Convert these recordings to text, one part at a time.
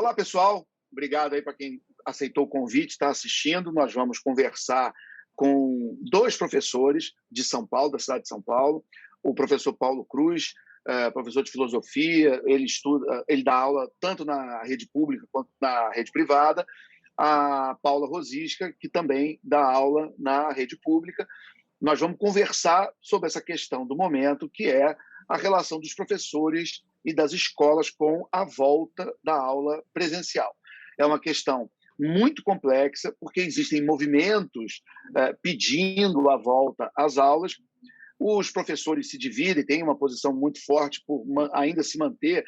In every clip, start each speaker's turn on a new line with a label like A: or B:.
A: Olá, pessoal. Obrigado aí para quem aceitou o convite, está assistindo. Nós vamos conversar com dois professores de São Paulo, da cidade de São Paulo. O professor Paulo Cruz, professor de filosofia, ele dá aula tanto na rede pública quanto na rede privada. A Paula Rosisca, que também dá aula na rede pública. Nós vamos conversar sobre essa questão do momento, que é a relação dos professores e das escolas com a volta da aula presencial. É uma questão muito complexa, porque existem movimentos pedindo a volta às aulas. Os professores se dividem, têm uma posição muito forte por ainda se manter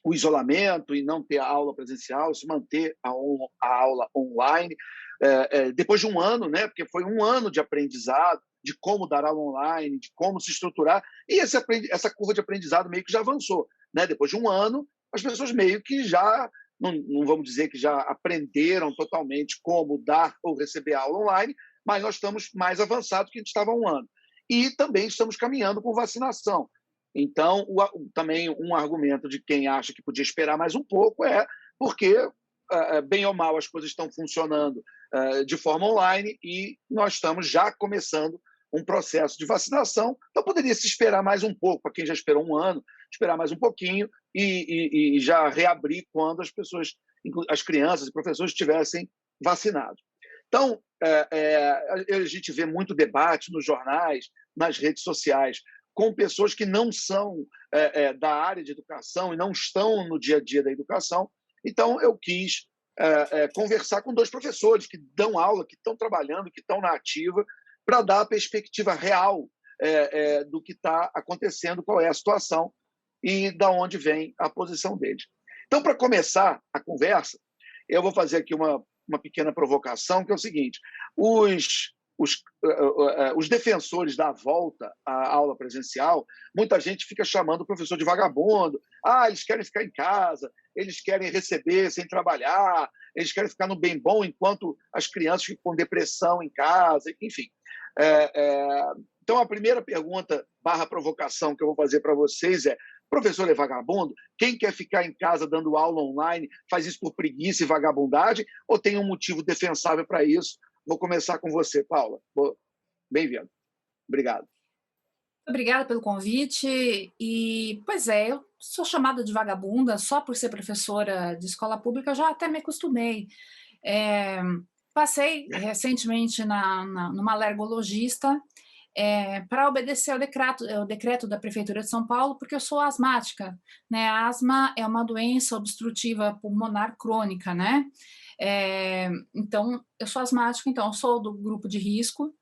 A: o isolamento e não ter a aula presencial, se manter a aula online. Depois de um ano, né, porque foi um ano de aprendizado, de como dar aula online, de como se estruturar, e essa curva de aprendizado meio que já avançou. Né? Depois de um ano, as pessoas meio que já, não vamos dizer que já aprenderam totalmente como dar ou receber aula online, mas nós estamos mais avançados que a gente estava há um ano. E também estamos caminhando com vacinação. Então, também um argumento de quem acha que podia esperar mais um pouco é porque, bem ou mal, as coisas estão funcionando de forma online e nós estamos já começando um processo de vacinação. Então, poderia se esperar mais um pouco, para quem já esperou um ano, esperar mais um pouquinho e já reabrir quando as crianças e professores estivessem vacinados. Então, a gente vê muito debate nos jornais, nas redes sociais, com pessoas que não são da área de educação e não estão no dia a dia da educação. Então, eu quis conversar com dois professores que dão aula, que estão trabalhando, que estão na ativa, para dar a perspectiva real do que está acontecendo, qual é a situação e de onde vem a posição deles. Então, para começar a conversa, eu vou fazer aqui uma pequena provocação, que é o seguinte: os defensores da volta à aula presencial, muita gente fica chamando o professor de vagabundo. Eles querem ficar em casa, eles querem receber sem trabalhar, eles querem ficar no bem bom enquanto as crianças ficam com depressão em casa, enfim. Então, a primeira pergunta / provocação que eu vou fazer para vocês é: professor é vagabundo? Quem quer ficar em casa dando aula online faz isso por preguiça e vagabundagem ou tem um motivo defensável para isso? Vou começar com você, Paula. Bem-vindo. Obrigado.
B: Obrigada pelo convite. E, pois é, eu sou chamada de vagabunda só por ser professora de escola pública, eu já até me acostumei. Passei recentemente numa alergologista para obedecer ao decreto da Prefeitura de São Paulo, porque eu sou asmática. Né? A asma é uma doença obstrutiva pulmonar crônica, né? Então, eu sou asmática, então eu sou do grupo de risco.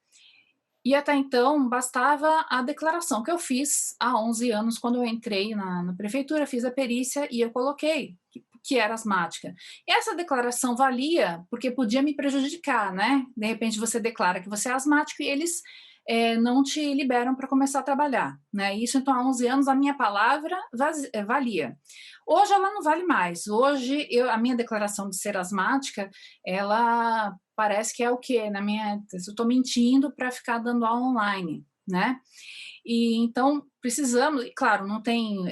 B: E até então, bastava a declaração que eu fiz há 11 anos, quando eu entrei na prefeitura, fiz a perícia e eu coloquei que era asmática. E essa declaração valia porque podia me prejudicar, né? De repente você declara que você é asmático e eles não te liberam para começar a trabalhar, né? Isso, então, há 11 anos, a minha palavra valia. Hoje ela não vale mais. Hoje, a minha declaração de ser asmática, ela parece que é o quê? Eu estou mentindo para ficar dando aula online, né? E então precisamos, e claro, não tem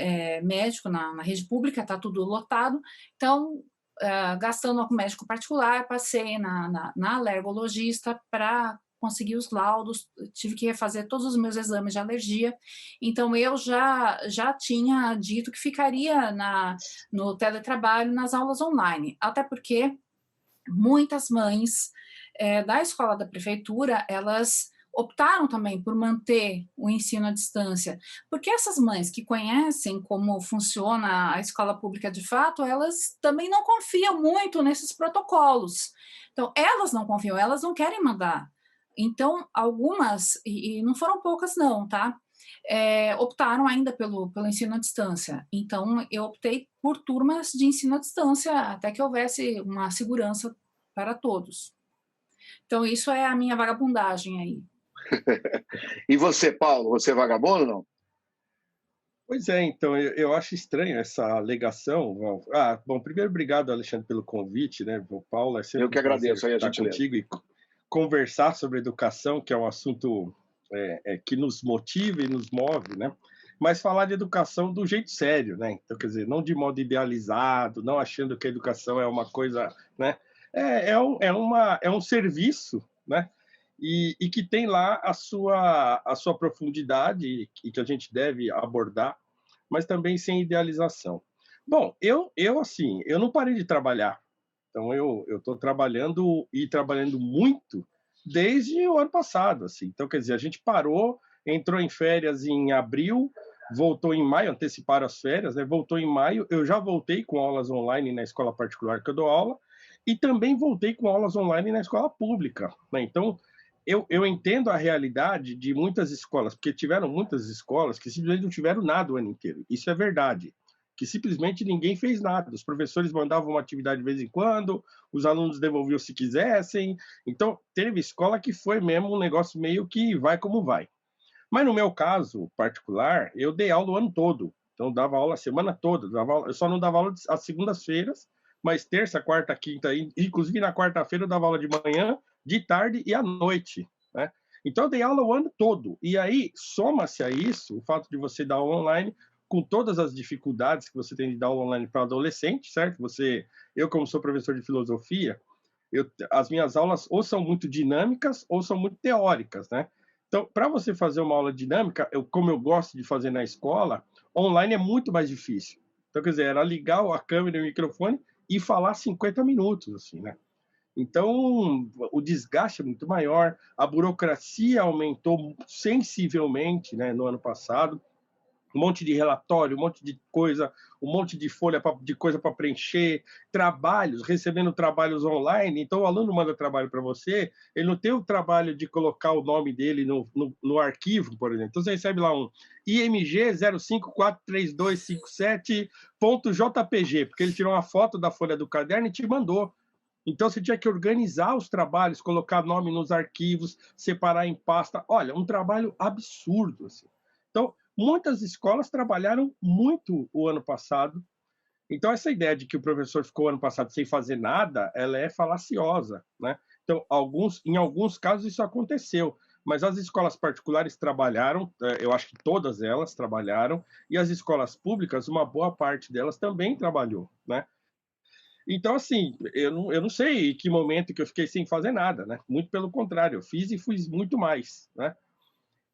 B: médico na rede pública, está tudo lotado, então gastando com médico particular, passei na alergologista para conseguir os laudos, tive que refazer todos os meus exames de alergia, então eu já tinha dito que ficaria no teletrabalho, nas aulas online, até porque muitas mães da escola da prefeitura, elas optaram também por manter o ensino à distância, porque essas mães que conhecem como funciona a escola pública de fato, elas também não confiam muito nesses protocolos. Então, elas não confiam, elas não querem mandar. Então, algumas, e não foram poucas não, tá? Optaram ainda pelo ensino à distância. Então, eu optei por turmas de ensino à distância, até que houvesse uma segurança para todos. Então, isso é a minha vagabundagem aí.
A: E você, Paulo, você é vagabundo ou não?
C: Pois é, então, eu acho estranho essa alegação. Bom, primeiro, obrigado, Alexandre, pelo convite, né? Paulo, é sempre
A: Eu que agradeço aí a
C: estar
A: gentileza.
C: contigo e conversar sobre educação, que é um assunto que nos motiva e nos move, né? mas falar de educação do jeito sério, né? Então, quer dizer, não de modo idealizado, não achando que a educação é uma coisa, né? É um serviço, né? E que tem lá a sua profundidade e que a gente deve abordar, mas também sem idealização. Bom, assim, eu não parei de trabalhar. Então, eu estou trabalhando e trabalhando muito desde o ano passado, assim. Então, quer dizer, a gente parou, entrou em férias em abril, voltou em maio, anteciparam as férias, né? Voltou em maio. Eu já voltei com aulas online na escola particular que eu dou aula e também voltei com aulas online na escola pública, né? Então, eu entendo a realidade de muitas escolas, porque tiveram muitas escolas que simplesmente não tiveram nada o ano inteiro. Isso é verdade. Que simplesmente ninguém fez nada. Os professores mandavam uma atividade de vez em quando, os alunos devolviam se quisessem. Então, teve escola que foi mesmo um negócio meio que vai como vai. Mas no meu caso particular, eu dei aula o ano todo. Então, eu dava aula a semana toda. Eu só não dava aula às segundas-feiras, mas terça, quarta, quinta, inclusive na quarta-feira eu dava aula de manhã, de tarde e à noite, né? Então, eu dei aula o ano todo. E aí, soma-se a isso o fato de você dar aula online com todas as dificuldades que você tem de dar aula online para adolescente, certo? Eu como sou professor de filosofia, as minhas aulas ou são muito dinâmicas ou são muito teóricas, né? Então, para você fazer uma aula dinâmica, como eu gosto de fazer na escola, online é muito mais difícil. Então, quer dizer, era ligar a câmera e o microfone e falar 50 minutos, assim, né? Então, o desgaste é muito maior, a burocracia aumentou sensivelmente, né, no ano passado, um monte de relatório, um monte de coisa, um monte de folha de coisa para preencher, trabalhos, recebendo trabalhos online. Então, o aluno manda trabalho para você, ele não tem o trabalho de colocar o nome dele no arquivo, por exemplo. Então, você recebe lá um IMG 05432257.jpg, porque ele tirou uma foto da folha do caderno e te mandou. Então, você tinha que organizar os trabalhos, colocar nome nos arquivos, separar em pasta. Olha, um trabalho absurdo, assim. Então, muitas escolas trabalharam muito o ano passado. Então, essa ideia de que o professor ficou o ano passado sem fazer nada, ela é falaciosa, né? Então, em alguns casos isso aconteceu, mas as escolas particulares trabalharam, eu acho que todas elas trabalharam, e as escolas públicas, uma boa parte delas também trabalhou, né? Então, assim, eu não sei em que momento que eu fiquei sem fazer nada, né? Muito pelo contrário, eu fiz e fiz muito mais, né?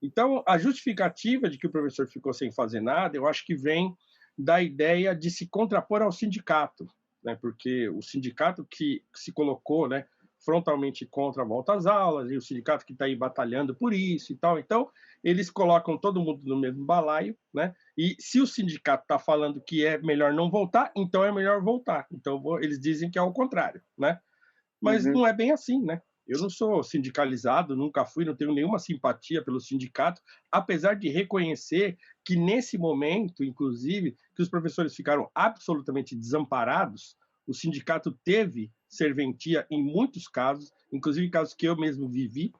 C: Então, a justificativa de que o professor ficou sem fazer nada, eu acho que vem da ideia de se contrapor ao sindicato, né? Porque o sindicato que se colocou, né, frontalmente contra a volta às aulas, e o sindicato que está aí batalhando por isso e tal. Então, eles colocam todo mundo no mesmo balaio, né? E se o sindicato está falando que é melhor não voltar, então é melhor voltar. Então, eles dizem que é o contrário, né? Mas
A: Uhum.
C: não é bem assim, né? Eu não sou sindicalizado, nunca fui, não tenho nenhuma simpatia pelo sindicato, apesar de reconhecer que nesse momento, inclusive, que os professores ficaram absolutamente desamparados, o sindicato teve serventia em muitos casos, inclusive casos que eu mesmo vivi.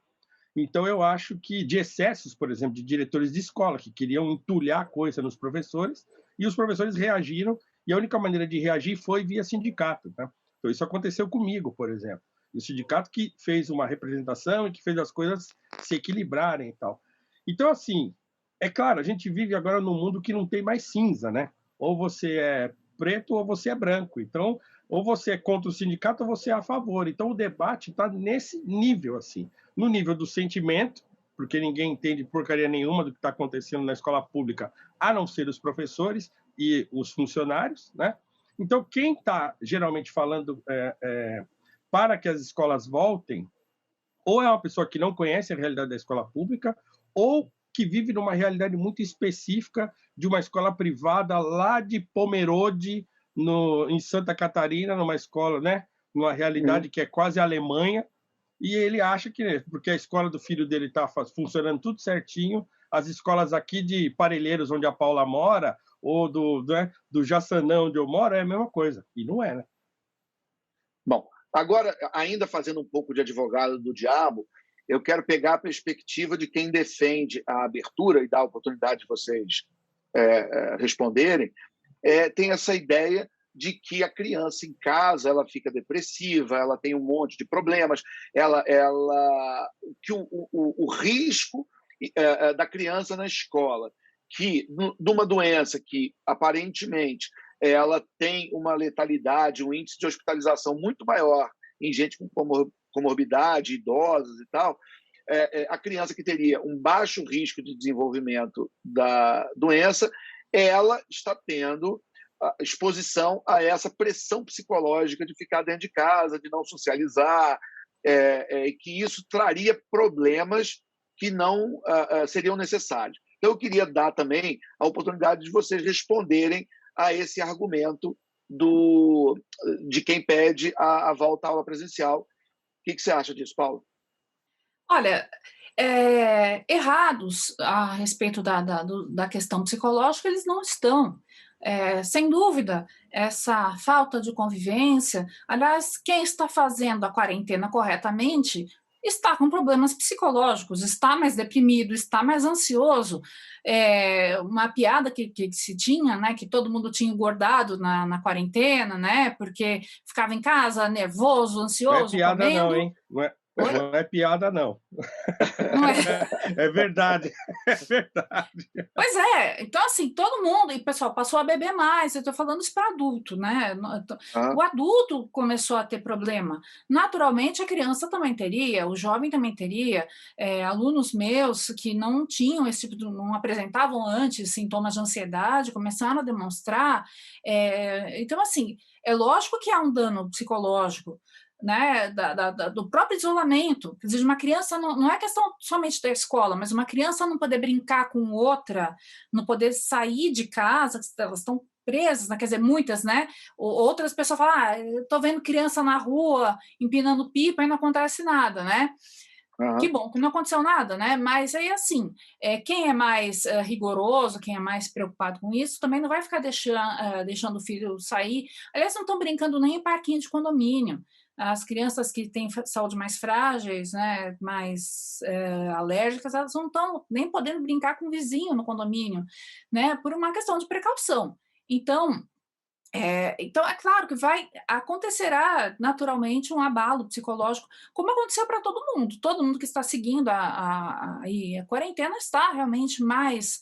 C: Então, eu acho que de excessos, por exemplo, de diretores de escola que queriam entulhar a coisa nos professores, e os professores reagiram, e a única maneira de reagir foi via sindicato, né? Então, isso aconteceu comigo, por exemplo. O sindicato que fez uma representação e que fez as coisas se equilibrarem e tal. Então, assim, é claro, a gente vive agora num mundo que não tem mais cinza, né? Ou você é preto ou você é branco. Então, ou você é contra o sindicato ou você é a favor. Então, o debate está nesse nível, assim. No nível do sentimento, porque ninguém entende porcaria nenhuma do que está acontecendo na escola pública, a não ser os professores e os funcionários, né? Então, quem está geralmente falando para que as escolas voltem, ou é uma pessoa que não conhece a realidade da escola pública, ou que vive numa realidade muito específica de uma escola privada lá de Pomerode, em Santa Catarina, numa escola, né? Numa realidade que é quase Alemanha, e ele acha que, porque a escola do filho dele está funcionando tudo certinho, as escolas aqui de Parelheiros, onde a Paula mora, ou do Jaçanã, onde eu moro, é a mesma coisa. E não é, né?
A: Bom, agora, ainda fazendo um pouco de advogado do diabo, eu quero pegar a perspectiva de quem defende a abertura e dá a oportunidade de vocês responderem. Tem essa ideia de que a criança em casa ela fica depressiva, ela tem um monte de problemas, que o risco da criança na escola que, de uma doença que, aparentemente, ela tem uma letalidade, um índice de hospitalização muito maior em gente com comorbidade, idosos e tal, a criança que teria um baixo risco de desenvolvimento da doença, ela está tendo exposição a essa pressão psicológica de ficar dentro de casa, de não socializar, que isso traria problemas que não seriam necessários. Então, eu queria dar também a oportunidade de vocês responderem a esse argumento de quem pede a volta à aula presencial. O que você acha disso, Paulo?
B: Olha, errados a respeito da questão psicológica, eles não estão. Sem dúvida, essa falta de convivência, aliás, quem está fazendo a quarentena corretamente está com problemas psicológicos, está mais deprimido, está mais ansioso. Uma piada que se tinha, né, que todo mundo tinha engordado na quarentena, né, porque ficava em casa nervoso, ansioso,
C: não é piada
B: comendo.
C: Não, hein? Não é piada, não.
B: Não é?
C: É verdade, é verdade.
B: Pois é, então assim, todo mundo, e o pessoal passou a beber mais, eu estou falando isso para adulto, né? O adulto começou a ter problema. Naturalmente, a criança também teria, o jovem também teria, alunos meus que não tinham esse tipo não apresentavam antes sintomas de ansiedade, começaram a demonstrar. Então, assim, é lógico que há um dano psicológico, né, do próprio isolamento. Quer dizer, uma criança não é questão somente da escola, mas uma criança não poder brincar com outra, não poder sair de casa, elas estão presas, né? Quer dizer, muitas, né? Outras pessoas falam, eu estou vendo criança na rua empinando pipa e não acontece nada, né? Que bom que não aconteceu nada, né? Mas aí, assim, quem é mais rigoroso, quem é mais preocupado com isso, também não vai ficar deixando o filho sair. Aliás, não estão brincando nem em parquinho de condomínio. As crianças que têm saúde mais frágeis, né, mais alérgicas, elas não estão nem podendo brincar com o vizinho no condomínio, né, por uma questão de precaução. Então, é claro que acontecerá naturalmente um abalo psicológico, como aconteceu para todo mundo que está seguindo a quarentena está realmente mais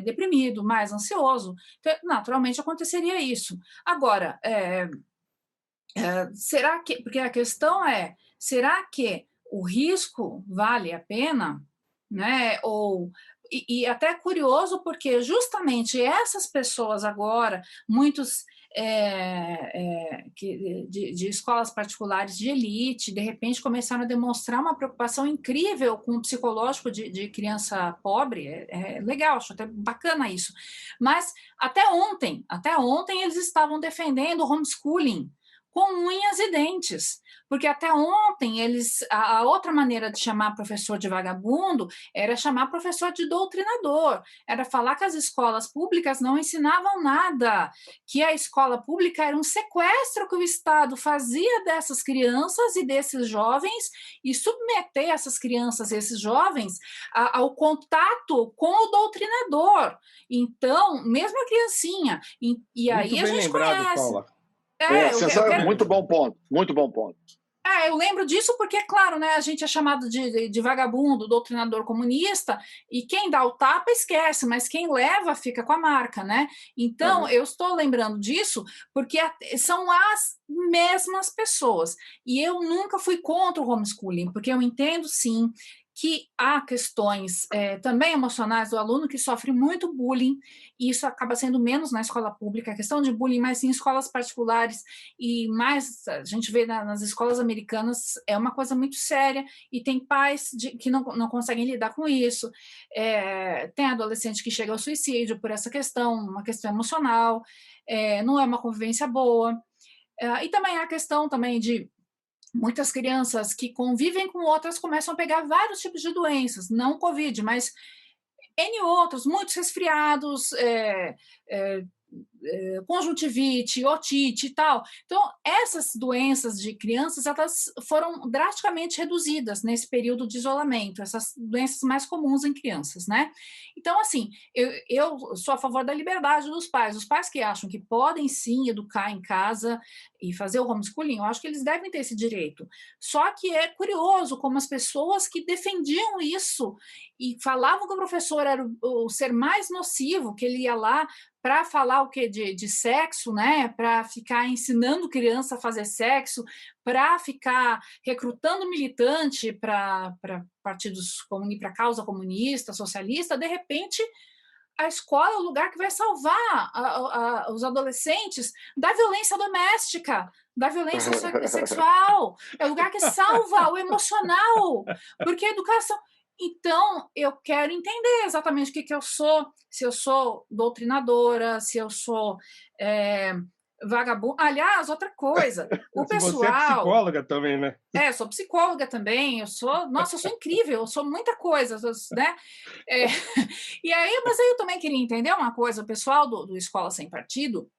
B: deprimido, mais ansioso, então, naturalmente aconteceria isso. Agora, será que, porque a questão será que o risco vale a pena, né? E até é curioso porque justamente essas pessoas agora, muitos de escolas particulares de elite, de repente começaram a demonstrar uma preocupação incrível com o psicológico de criança pobre. É legal, acho até bacana isso. Mas até ontem eles estavam defendendo o homeschooling com unhas e dentes, porque até ontem a outra maneira de chamar professor de vagabundo era chamar professor de doutrinador, era falar que as escolas públicas não ensinavam nada, que a escola pública era um sequestro que o Estado fazia dessas crianças e desses jovens e submeter essas crianças e esses jovens ao contato com o doutrinador. Então, mesmo a criancinha, e aí a gente conhece.
C: Paula.
A: Muito bom ponto, muito bom ponto.
B: Eu lembro disso porque, claro, né, a gente é chamado de vagabundo, doutrinador comunista, e quem dá o tapa esquece, mas quem leva fica com a marca, né? Então, eu estou lembrando disso porque são as mesmas pessoas. E eu nunca fui contra o homeschooling, porque eu entendo, sim, que há questões também emocionais do aluno que sofre muito bullying, e isso acaba sendo menos na escola pública, a questão de bullying, mas em escolas particulares, e mais a gente vê nas escolas americanas, é uma coisa muito séria, e tem pais que não conseguem lidar com isso, tem adolescente que chega ao suicídio por essa questão, uma questão emocional, não é uma convivência boa, e também há a questão também de muitas crianças que convivem com outras começam a pegar vários tipos de doenças, não Covid, mas N outros, muitos resfriados, conjuntivite, otite e tal. Então, essas doenças de crianças, elas foram drasticamente reduzidas nesse período de isolamento, essas doenças mais comuns em crianças, né? Então, assim, eu sou a favor da liberdade dos pais. Os pais que acham que podem, sim, educar em casa e fazer o homeschooling, eu acho que eles devem ter esse direito. Só que é curioso como as pessoas que defendiam isso e falavam que o professor era o ser mais nocivo, que ele ia lá para falar o que de sexo, né? Para ficar ensinando criança a fazer sexo, para ficar recrutando militante para partidos para a causa comunista, socialista, de repente a escola é o lugar que vai salvar os adolescentes da violência doméstica, da violência sexual, é o lugar que salva o emocional, porque a educação. Então, eu quero entender exatamente o que eu sou, se eu sou doutrinadora, se eu sou vagabundo. Aliás, outra coisa, o pessoal...
C: Você é psicóloga também, né?
B: Sou psicóloga também, eu sou incrível, eu sou muita coisa, né? Mas aí eu também queria entender uma coisa, o pessoal do Escola Sem Partido,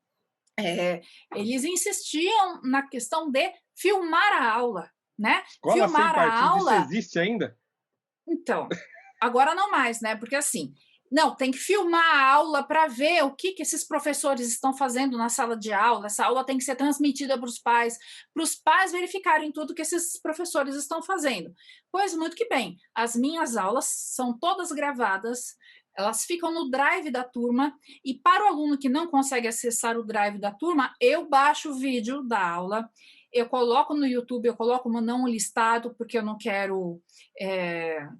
B: eles insistiam na questão de filmar a aula, né?
C: Escola
B: filmar
C: Sem Partido,
B: a aula...
C: isso existe ainda?
B: Então, agora não mais, né? Porque assim, não, tem que filmar a aula para ver o que esses professores estão fazendo na sala de aula. Essa aula tem que ser transmitida para os pais verificarem tudo que esses professores estão fazendo. Pois muito que bem, as minhas aulas são todas gravadas, elas ficam no drive da turma, e para o aluno que não consegue acessar o drive da turma, eu baixo o vídeo da aula, eu coloco no YouTube, eu coloco não listado, porque eu não quero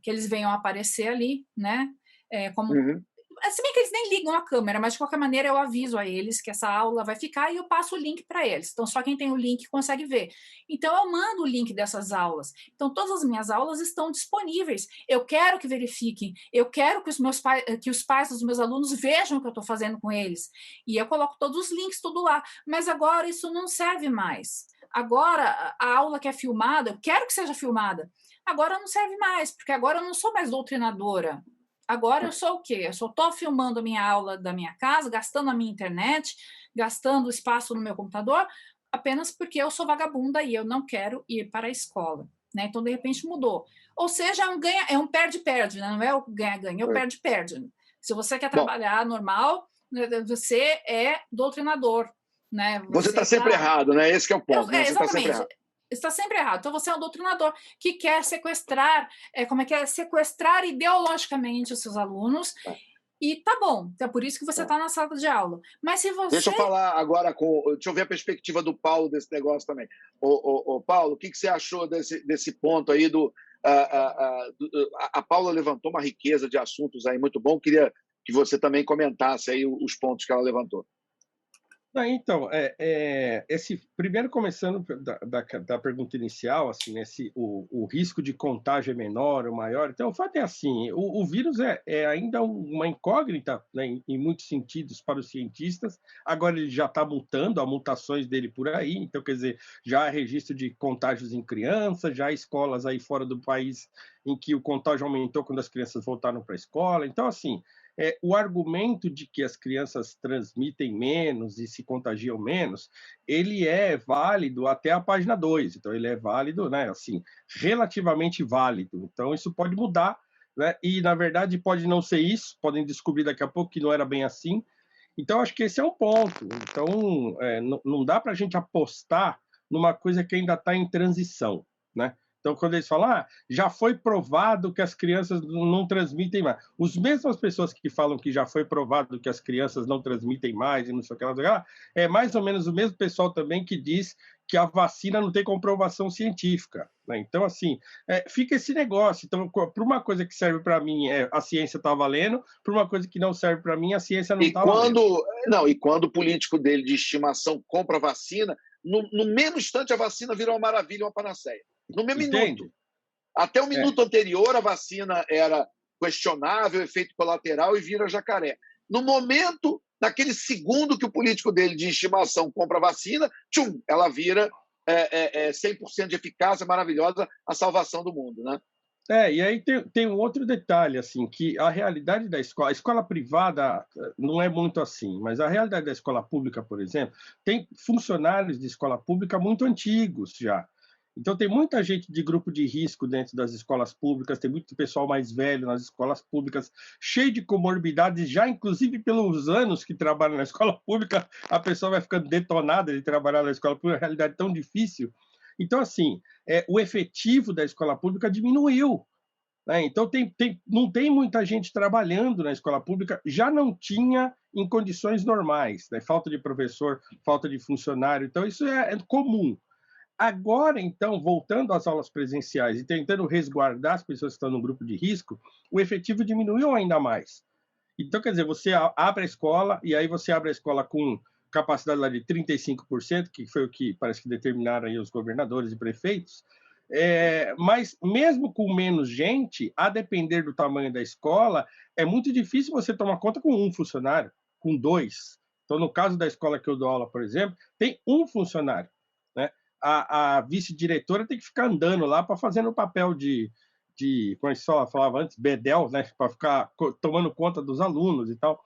B: que eles venham aparecer ali, né? Se bem que eles nem ligam a câmera, mas de qualquer maneira eu aviso a eles que essa aula vai ficar e eu passo o link para eles. Então, só quem tem o link consegue ver. Então, eu mando o link dessas aulas. Então, todas as minhas aulas estão disponíveis. Eu quero que verifiquem, eu quero que os pais dos meus alunos vejam o que eu estou fazendo com eles. E eu coloco todos os links, tudo lá. Mas agora isso não serve mais. Agora, a aula que é filmada, eu quero que seja filmada. Agora não serve mais, porque agora eu não sou mais doutrinadora. Agora eu sou o quê? Eu só estou filmando a minha aula da minha casa, gastando a minha internet, gastando espaço no meu computador, apenas porque eu sou vagabunda e eu não quero ir para a escola. Né? Então, de repente, mudou. Ou seja, é um perde-perde, né? Não é o ganha-ganha, é o perde-perde. Se você quer trabalhar normal, você é doutrinador. Né?
A: Você está sempre errado, né? Esse que é o ponto. Né? Você
B: exatamente.
A: Tá sempre errado.
B: Está sempre errado. Então, você é um doutrinador que quer sequestrar, sequestrar ideologicamente os seus alunos. E tá bom, é por isso que você está na sala de aula. Mas se você...
A: Deixa eu falar agora deixa eu ver a perspectiva do Paulo desse negócio também. Paulo, o que você achou desse ponto aí a Paula levantou uma riqueza de assuntos aí muito bom. Queria que você também comentasse aí os pontos que ela levantou.
C: Então, primeiro começando da pergunta inicial, assim, o risco de contágio é menor ou maior. Então, o fato é assim, o vírus é ainda uma incógnita, né, em muitos sentidos para os cientistas. Agora ele já está mutando, há mutações dele por aí. Então, quer dizer, já há registro de contágios em crianças, já há escolas aí fora do país em que o contágio aumentou quando as crianças voltaram para a escola. Então, assim, o argumento de que as crianças transmitem menos e se contagiam menos, ele é válido até a página 2. Então, ele é válido, né, assim, relativamente válido. Então, isso pode mudar, né, e, na verdade, pode não ser isso, podem descobrir daqui a pouco que não era bem assim. Então, acho que esse é um ponto. Então, não dá para a gente apostar numa coisa que ainda está em transição, né? Então, quando eles falam, já foi provado que as crianças não transmitem mais. As mesmas pessoas que falam que já foi provado que as crianças não transmitem mais e não sei o que lá, é mais ou menos o mesmo pessoal também que diz que a vacina não tem comprovação científica. Né? Então, assim, fica esse negócio. Então, para uma coisa que serve para mim, a ciência está valendo, para uma coisa que não serve para mim, a ciência não está valendo.
A: E quando o político dele de estimação compra vacina, no mesmo instante a vacina vira uma maravilha, uma panaceia. No mesmo minuto. Até o minuto anterior, a vacina era questionável, efeito colateral e vira jacaré. No momento, naquele segundo que o político dele de estimação compra a vacina, ela vira 100% de eficácia, maravilhosa, a salvação do mundo. Né?
C: E aí tem um outro detalhe, assim, que a realidade da escola, a escola privada não é muito assim, mas a realidade da escola pública, por exemplo, tem funcionários de escola pública muito antigos já. Então tem muita gente de grupo de risco dentro das escolas públicas, tem muito pessoal mais velho nas escolas públicas, cheio de comorbidades, já inclusive pelos anos que trabalha na escola pública, a pessoa vai ficando detonada de trabalhar na escola pública, é uma realidade tão difícil. Então, assim, o efetivo da escola pública diminuiu, né? Então, não tem muita gente trabalhando na escola pública, já não tinha em condições normais, né? Falta de professor, falta de funcionário, então isso é comum. Agora, então, voltando às aulas presenciais e tentando resguardar as pessoas que estão no grupo de risco, o efetivo diminuiu ainda mais. Então, quer dizer, você abre a escola, e aí você abre a escola com capacidade lá de 35%, que foi o que parece que determinaram aí os governadores e prefeitos, mas mesmo com menos gente, a depender do tamanho da escola, é muito difícil você tomar conta com um funcionário, com dois. Então, no caso da escola que eu dou aula, por exemplo, tem um funcionário, né? A vice-diretora tem que ficar andando lá para fazer o papel como a gente falava antes, bedel, né? Para ficar tomando conta dos alunos e tal.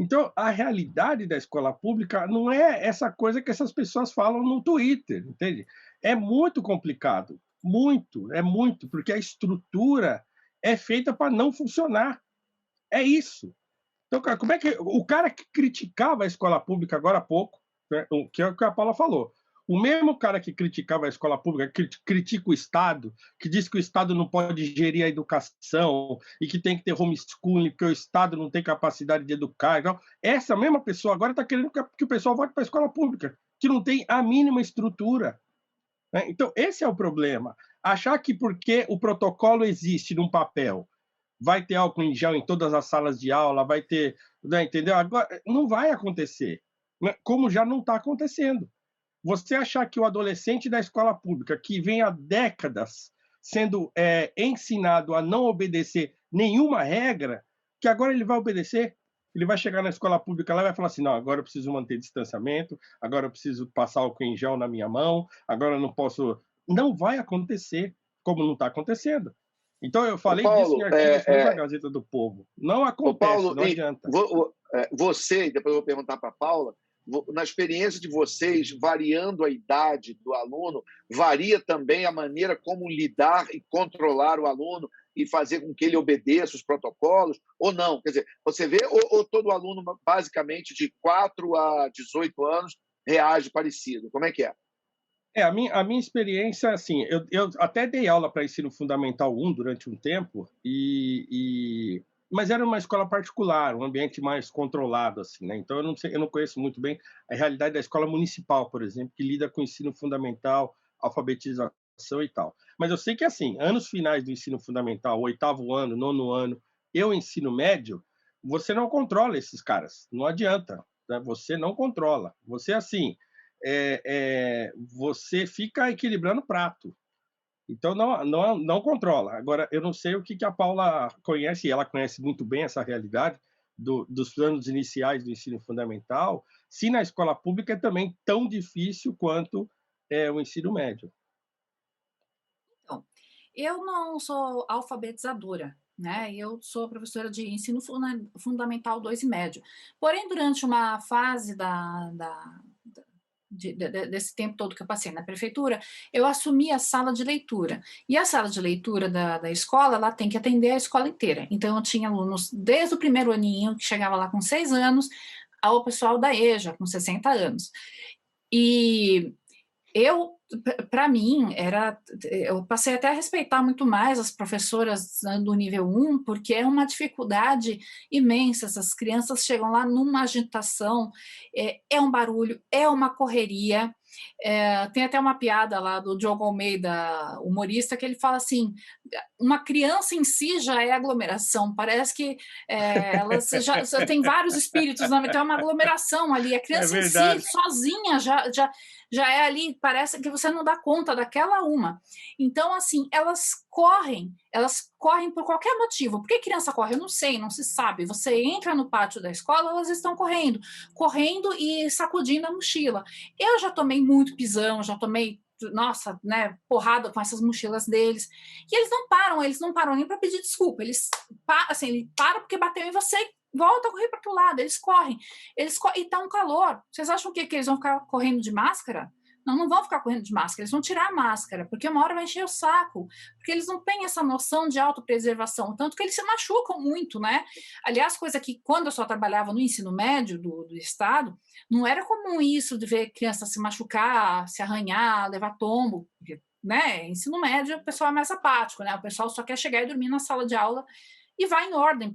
C: Então, a realidade da escola pública não é essa coisa que essas pessoas falam no Twitter, entende? É muito complicado, muito, porque a estrutura é feita para não funcionar. É isso. Então, cara, como é que o cara que criticava a escola pública agora há pouco, né, que é o que a Paula falou, o mesmo cara que criticava a escola pública, que critica o Estado, que diz que o Estado não pode gerir a educação e que tem que ter homeschooling, porque o Estado não tem capacidade de educar. Então, essa mesma pessoa agora está querendo que o pessoal volte para a escola pública, que não tem a mínima estrutura, né? Então, esse é o problema. Achar que porque o protocolo existe num papel, vai ter álcool em gel em todas as salas de aula, vai ter, né, entendeu? Agora, não vai acontecer, né? Como já não está acontecendo. Você achar que o adolescente da escola pública, que vem há décadas sendo ensinado a não obedecer nenhuma regra, que agora ele vai obedecer, ele vai chegar na escola pública lá e vai falar assim, não, agora eu preciso manter distanciamento, agora eu preciso passar álcool em gel na minha mão, agora eu não posso... Não vai acontecer, como não está acontecendo. Então, eu
A: Ô,
C: falei disso em
A: Paulo,
C: artigos na Gazeta do Povo. Não
A: ô,
C: acontece,
A: Paulo,
C: não adianta.
A: você, e depois eu vou perguntar para a Paula, na experiência de vocês, variando a idade do aluno, varia também a maneira como lidar e controlar o aluno e fazer com que ele obedeça os protocolos, ou não? Quer dizer, você vê ou todo aluno, basicamente, de 4 a 18 anos, reage parecido? Como é que é?
C: A minha experiência, assim, eu até dei aula para ensino fundamental 1 durante um tempo, mas era uma escola particular, um ambiente mais controlado, assim, né? Então eu não sei, eu não conheço muito bem a realidade da escola municipal, por exemplo, que lida com ensino fundamental, alfabetização e tal. Mas eu sei que, assim, anos finais do ensino fundamental, 8º ano, 9º ano, e o ensino médio, você não controla esses caras, não adianta, né? Você não controla. Você, assim, você fica equilibrando o prato. Então, não controla. Agora, eu não sei o que a Paula conhece, e ela conhece muito bem essa realidade dos planos iniciais do ensino fundamental, se na escola pública é também tão difícil quanto o ensino médio.
B: Então, eu não sou alfabetizadora, né? Eu sou professora de ensino fundamental 2 e médio. Porém, durante uma fase desse tempo todo que eu passei na prefeitura, eu assumi a sala de leitura. E a sala de leitura da escola, ela tem que atender a escola inteira. Então, eu tinha alunos desde o primeiro aninho, que chegava lá com 6 anos, ao pessoal da EJA, com 60 anos. E para mim, eu passei até a respeitar muito mais as professoras do nível 1, porque é uma dificuldade imensa. Essas crianças chegam lá numa agitação, é um barulho, é uma correria. Tem até uma piada lá do Diogo Almeida, humorista, que ele fala assim: uma criança em si já é aglomeração, parece que elas já tem vários espíritos, então é uma aglomeração ali. A
C: É
B: criança em si,
C: verdade.
B: sozinha, já é ali, parece que você não dá conta daquela uma. Então, assim, elas correm por qualquer motivo. Por que criança corre? Eu não sei, não se sabe. Você entra no pátio da escola, elas estão correndo e sacudindo a mochila. Eu já tomei muito pisão, já tomei nossa, né, porrada com essas mochilas deles. E eles não param nem para pedir desculpa. Eles param porque bateu em você e volta a correr para o outro lado. Eles correm. E tá um calor. Vocês acham que eles vão ficar correndo de máscara? Não vão ficar correndo de máscara, eles vão tirar a máscara, porque uma hora vai encher o saco, porque eles não têm essa noção de autopreservação, tanto que eles se machucam muito, né? Aliás, coisa que quando eu só trabalhava no ensino médio do Estado, não era comum isso de ver criança se machucar, se arranhar, levar tombo, porque, né? Ensino médio, o pessoal é mais apático, né? O pessoal só quer chegar e dormir na sala de aula e vai em ordem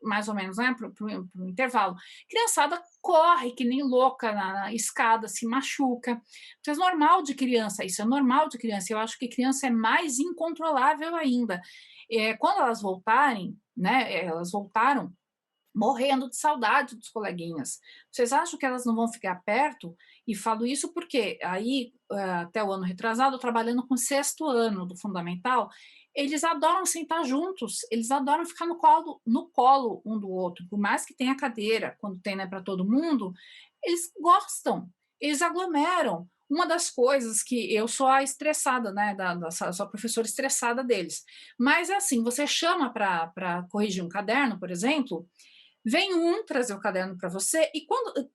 B: mais ou menos, né, para o intervalo. Criançada corre que nem louca na escada, se machuca. Isso é normal de criança, isso é normal de criança. Eu acho que criança é mais incontrolável ainda. Quando elas voltarem, né, elas voltaram morrendo de saudade dos coleguinhas. Vocês acham que elas não vão ficar perto? E falo isso porque aí, até o ano retrasado, trabalhando com o 6º ano do Fundamental, eles adoram sentar juntos, eles adoram ficar no colo um do outro, por mais que tenha cadeira, quando tem, né, para todo mundo, eles gostam, eles aglomeram. Uma das coisas que eu sou a estressada, né, sou a professora estressada deles, mas é assim, você chama para corrigir um caderno, por exemplo, vem trazer o caderno para você, e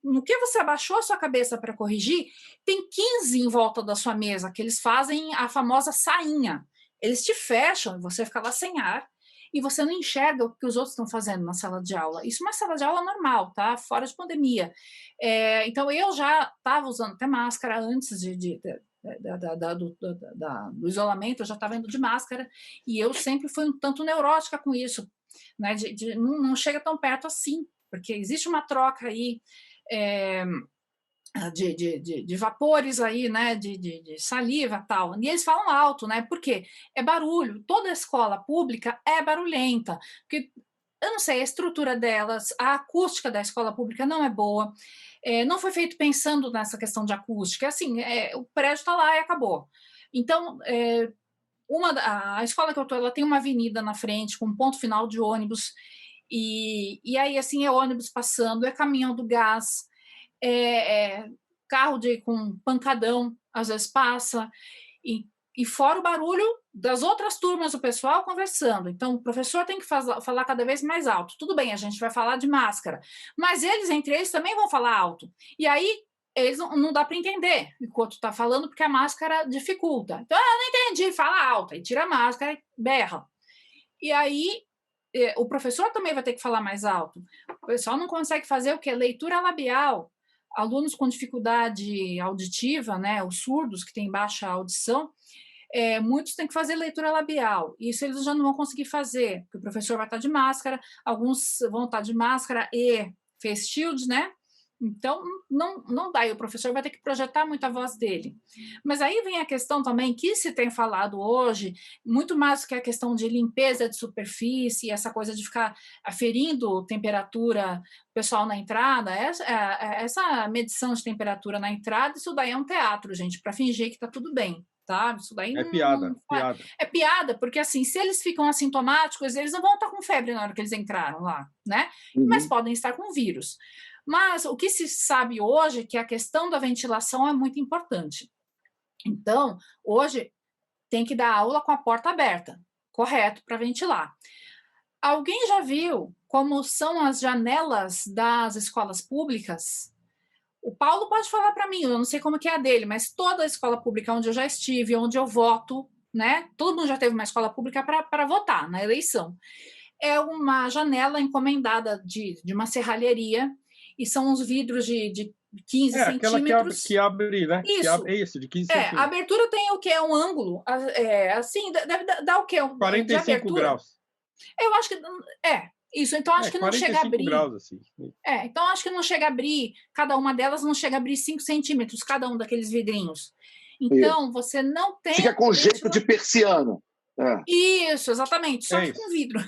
B: no que você abaixou a sua cabeça para corrigir, tem 15 em volta da sua mesa, que eles fazem a famosa sainha. Eles te fecham e você fica lá sem ar e você não enxerga o que os outros estão fazendo na sala de aula. Isso é uma sala de aula normal, tá? Fora de pandemia. Então, eu já estava usando até máscara antes do isolamento, eu já estava indo de máscara e eu sempre fui um tanto neurótica com isso, né? Não chega tão perto assim, porque existe uma troca aí de vapores aí, né, de saliva e tal, e eles falam alto, né, porque é barulho, toda escola pública é barulhenta, porque, eu não sei, a estrutura delas, a acústica da escola pública não é boa, não foi feito pensando nessa questão de acústica, assim, o prédio está lá e acabou. Então, a escola que eu estou, ela tem uma avenida na frente, com um ponto final de ônibus, e aí, assim, é ônibus passando, é caminhão do gás, carro com pancadão, às vezes passa, e fora o barulho das outras turmas do pessoal conversando. Então, o professor tem que falar cada vez mais alto. Tudo bem, a gente vai falar de máscara, mas entre eles também vão falar alto. E aí, eles não dá para entender o que o outro está falando, porque a máscara dificulta. Então, eu não entendi, fala alto, e tira a máscara e berra. E aí, o professor também vai ter que falar mais alto. O pessoal não consegue fazer o quê? Leitura labial. Alunos com dificuldade auditiva, né, os surdos que têm baixa audição, muitos têm que fazer leitura labial. Isso eles já não vão conseguir fazer, porque o professor vai estar de máscara, alguns vão estar de máscara e face shield, né? Então, não dá, e o professor vai ter que projetar muito a voz dele. Mas aí vem a questão também, que se tem falado hoje, muito mais do que a questão de limpeza de superfície, essa coisa de ficar aferindo temperatura pessoal na entrada, essa medição de temperatura na entrada, isso daí é um teatro, gente, para fingir que está tudo bem. Tá? Isso daí
C: piada.
B: É piada, porque assim, se eles ficam assintomáticos, eles não vão estar com febre na hora que eles entraram lá, né? Mas podem estar com vírus. Mas o que se sabe hoje é que a questão da ventilação é muito importante. Então, hoje tem que dar aula com a porta aberta, correto, para ventilar. Alguém já viu como são as janelas das escolas públicas? O Paulo pode falar para mim, eu não sei como que é a dele, mas toda a escola pública onde eu já estive, onde eu voto, né? Todo mundo já teve uma escola pública para votar na eleição. É uma janela encomendada de uma serralheria, e são uns vidros de 15 centímetros.
C: Que abre, né?
B: Isso.
C: Isso, de 15 centímetros.
B: A abertura tem o quê? Um ângulo. Assim, deve dar o quê?
C: 45 graus.
B: Eu acho que... Isso, então acho que não chega a abrir.
C: 45 graus, assim.
B: Então acho que não chega a abrir, cada uma delas não chega a abrir 5 centímetros, cada um daqueles vidrinhos. Então, você não tem...
A: Fica com jeito de persiana.
B: Isso, exatamente, só que com vidro.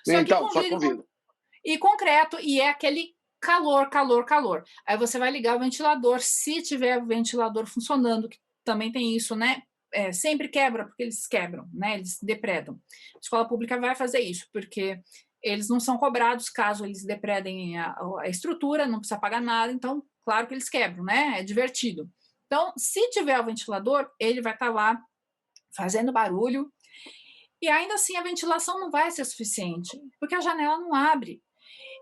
A: Só com vidro.
B: E concreto, e é aquele calor, calor, calor. Aí você vai ligar o ventilador, se tiver o ventilador funcionando, que também tem isso, né? Sempre quebra, porque eles quebram, né? Eles depredam. A escola pública vai fazer isso, porque eles não são cobrados caso eles depredem a estrutura, não precisa pagar nada, então, claro que eles quebram, né? É divertido. Então, se tiver o ventilador, ele vai estar lá fazendo barulho, e ainda assim a ventilação não vai ser suficiente, porque a janela não abre.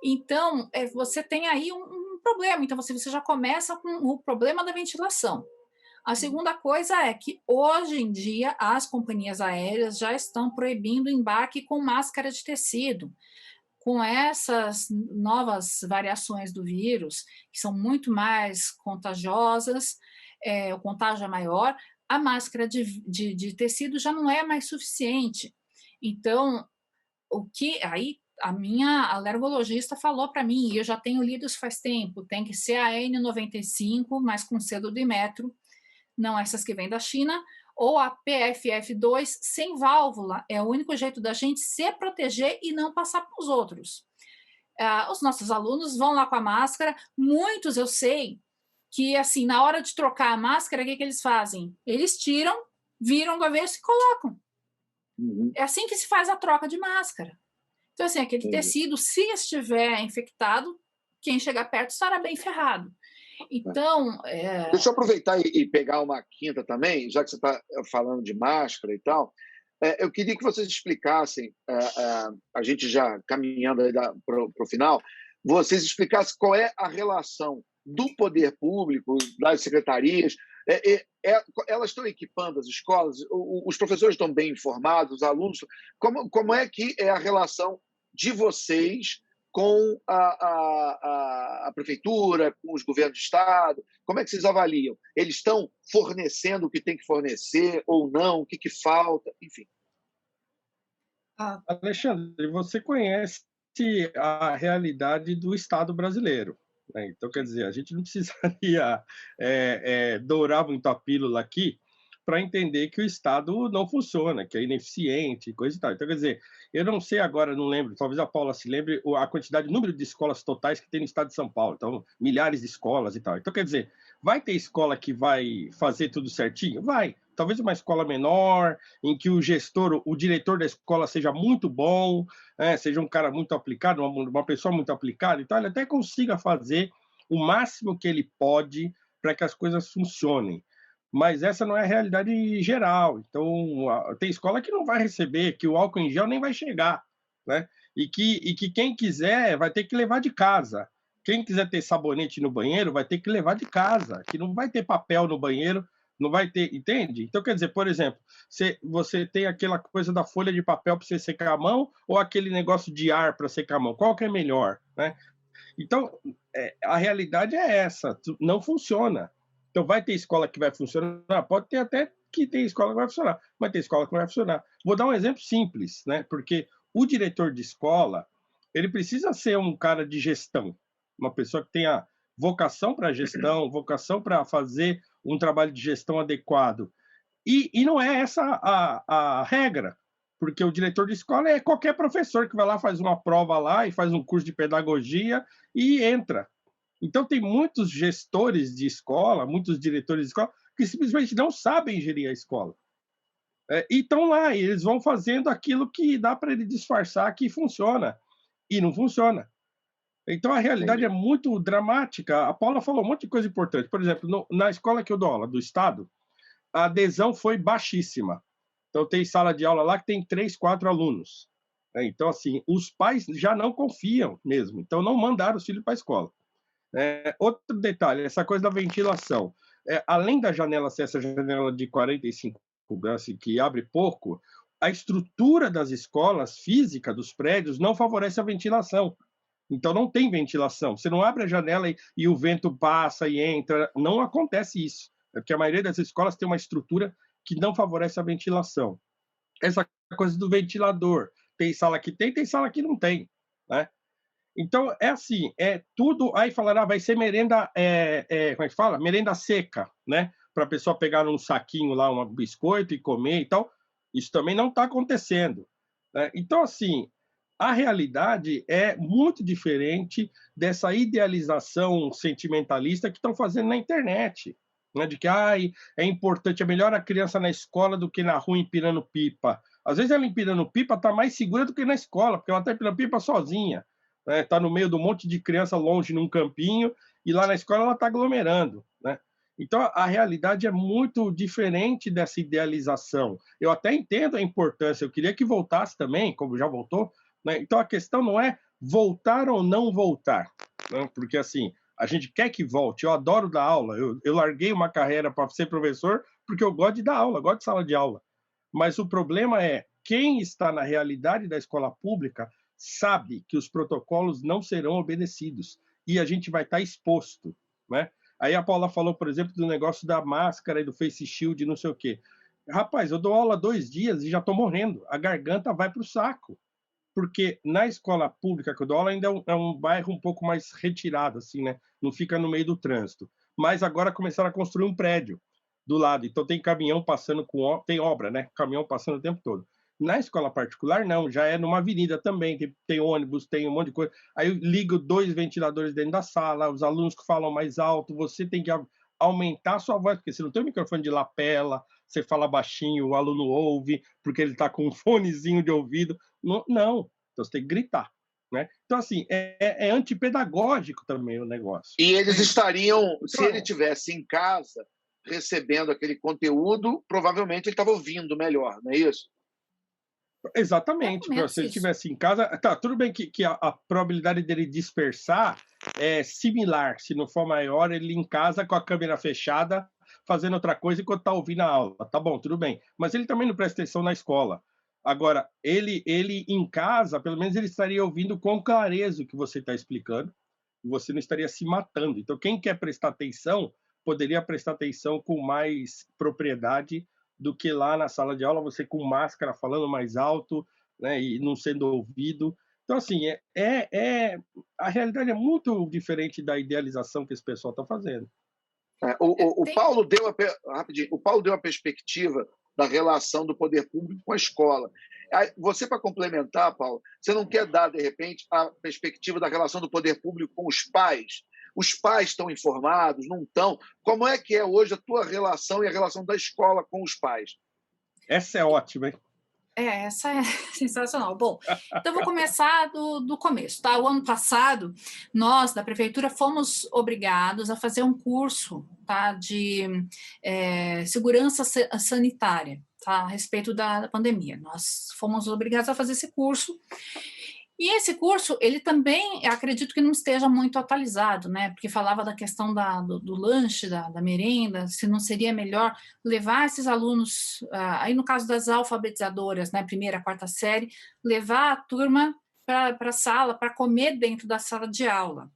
B: Então, você tem aí um problema. Então, você já começa com o problema da ventilação. A segunda coisa é que, hoje em dia, as companhias aéreas já estão proibindo o embarque com máscara de tecido. Com essas novas variações do vírus, que são muito mais contagiosas, o contágio é maior, a máscara de tecido já não é mais suficiente. Então, aí a minha alergologista falou para mim, e eu já tenho lido isso faz tempo, tem que ser a N95, mas com selo do Inmetro, não essas que vêm da China, ou a PFF2 sem válvula. É o único jeito da gente se proteger e não passar para os outros. Os nossos alunos vão lá com a máscara, muitos eu sei que, assim, na hora de trocar a máscara, o que eles fazem? Eles tiram, viram do avesso e colocam. É assim que se faz a troca de máscara. Então, assim, aquele tecido, se estiver infectado, quem chegar perto estará bem ferrado. Então...
A: Deixa eu aproveitar e pegar uma quinta também, já que você está falando de máscara e tal. Eu queria que vocês explicassem, a gente já caminhando para o final, vocês explicassem qual é a relação do poder público, das secretarias. Elas estão equipando as escolas, os professores estão bem informados, os alunos. Como é que é a relação de vocês com a prefeitura, com os governos de estado? Como é que vocês avaliam? Eles estão fornecendo o que tem que fornecer ou não? O que falta? Enfim.
C: Alexandre, você conhece a realidade do Estado brasileiro, né? Então, quer dizer, a gente não precisaria dourar muito a pílula aqui para entender que o Estado não funciona, que é ineficiente, coisa e tal. Então, quer dizer, eu não sei agora, não lembro, talvez a Paula se lembre, a quantidade, o número de escolas totais que tem no estado de São Paulo. Então, milhares de escolas e tal. Então, quer dizer, vai ter escola que vai fazer tudo certinho? Vai. Talvez uma escola menor, em que o gestor, o diretor da escola seja muito bom, seja um cara muito aplicado, uma pessoa muito aplicada, então ele até consiga fazer o máximo que ele pode para que as coisas funcionem. Mas essa não é a realidade geral. Então, tem escola que não vai receber, que o álcool em gel nem vai chegar, né? E que quem quiser vai ter que levar de casa. Quem quiser ter sabonete no banheiro vai ter que levar de casa, que não vai ter papel no banheiro, não vai ter, entende? Então, quer dizer, por exemplo, você tem aquela coisa da folha de papel para você secar a mão ou aquele negócio de ar para secar a mão? Qual que é melhor, né? Então, a realidade é essa, não funciona. Então, vai ter escola que vai funcionar, pode ter até que tem escola que vai funcionar, mas tem escola que não vai funcionar. Vou dar um exemplo simples, né? Porque o diretor de escola, ele precisa ser um cara de gestão, uma pessoa que tenha vocação para gestão, vocação para fazer um trabalho de gestão adequado. E não é essa a regra, porque o diretor de escola é qualquer professor que vai lá, faz uma prova lá e faz um curso de pedagogia e entra. Então, tem muitos gestores de escola, muitos diretores de escola, que simplesmente não sabem gerir a escola. E estão lá, e eles vão fazendo aquilo que dá para ele disfarçar que funciona, e não funciona. Então, a realidade é muito dramática. A Paula falou um monte de coisa importante. Por exemplo, na escola que eu dou aula, do Estado, a adesão foi baixíssima. Então, tem sala de aula lá que tem 3, 4 alunos. Então, assim, os pais já não confiam mesmo. Então, não mandaram os filhos para a escola. Outro detalhe, essa coisa da ventilação. Além da janela ser essa janela de 45 graus, que abre pouco, a estrutura das escolas física, dos prédios, não favorece a ventilação. Então, não tem ventilação. Você não abre a janela e o vento passa e entra. Não acontece isso. Porque a maioria das escolas tem uma estrutura que não favorece a ventilação. Essa coisa do ventilador. Tem sala que tem sala que não tem, né? Então, é assim, tudo... Aí falaram, vai ser merenda... como é que fala? Merenda seca, né? Para a pessoa pegar num saquinho lá um biscoito e comer e tal. Isso também não está acontecendo, né? Então, assim, a realidade é muito diferente dessa idealização sentimentalista que estão fazendo na internet, né? De que é importante, é melhor a criança na escola do que na rua empinando pipa. Às vezes ela empinando pipa está mais segura do que na escola, porque ela está empinando pipa sozinha. Está no meio de um monte de criança longe num campinho e lá na escola ela está aglomerando, né? Então, a realidade é muito diferente dessa idealização. Eu até entendo a importância, eu queria que voltasse também, como já voltou, né? Então, a questão não é voltar ou não voltar, né? Porque, assim, a gente quer que volte. Eu adoro dar aula, eu larguei uma carreira para ser professor porque eu gosto de dar aula, gosto de sala de aula. Mas o problema é, quem está na realidade da escola pública sabe que os protocolos não serão obedecidos e a gente vai estar exposto, né? Aí a Paula falou, por exemplo, do negócio da máscara e do face shield, não sei o quê. Rapaz, eu dou aula 2 dias e já estou morrendo. A garganta vai para o saco. Porque na escola pública que eu dou aula ainda é um bairro um pouco mais retirado, assim, né? Não fica no meio do trânsito. Mas agora começaram a construir um prédio do lado. Então tem caminhão passando tem obra, né? Caminhão passando o tempo todo. Na escola particular, não, já é numa avenida também, tem ônibus, tem um monte de coisa. Aí eu ligo 2 ventiladores dentro da sala, os alunos que falam mais alto, você tem que aumentar a sua voz, porque você não tem um microfone de lapela, você fala baixinho, o aluno ouve, porque ele está com um fonezinho de ouvido. Não, não, então você tem que gritar. Né? Então, assim, é antipedagógico também o negócio.
A: E eles estariam, se ele estivesse em casa, recebendo aquele conteúdo, provavelmente ele estava ouvindo melhor, não é isso?
C: Exatamente. Se ele estivesse em casa, tá, tudo bem que a probabilidade dele dispersar é similar, se não for maior, ele em casa com a câmera fechada, fazendo outra coisa enquanto está ouvindo a aula. Tá bom, tudo bem. Mas ele também não presta atenção na escola. Agora, ele em casa, pelo menos ele estaria ouvindo com clareza o que você está explicando, e você não estaria se matando. Então, quem quer prestar atenção, poderia prestar atenção com mais propriedade do que lá na sala de aula, você com máscara, falando mais alto, né, e não sendo ouvido. Então, assim, a realidade é muito diferente da idealização que esse pessoal está fazendo.
A: O Paulo deu a perspectiva da relação do poder público com a escola. Você, para complementar, Paulo, você não quer dar, de repente, a perspectiva da relação do poder público com os pais? Os pais estão informados, não estão? Como é que é hoje a tua relação e a relação da escola com os pais?
C: Essa é ótima, hein?
B: Essa é sensacional. Bom, então vou começar do começo, tá? O ano passado, nós, da prefeitura, fomos obrigados a fazer um curso, tá, de segurança sanitária, tá, a respeito da pandemia. Nós fomos obrigados a fazer esse curso. E esse curso, ele também, acredito que não esteja muito atualizado, né? Porque falava da questão do lanche, da merenda, se não seria melhor levar esses alunos, aí no caso das alfabetizadoras, né, primeira, quarta série, levar a turma para a sala, para comer dentro da sala de aula.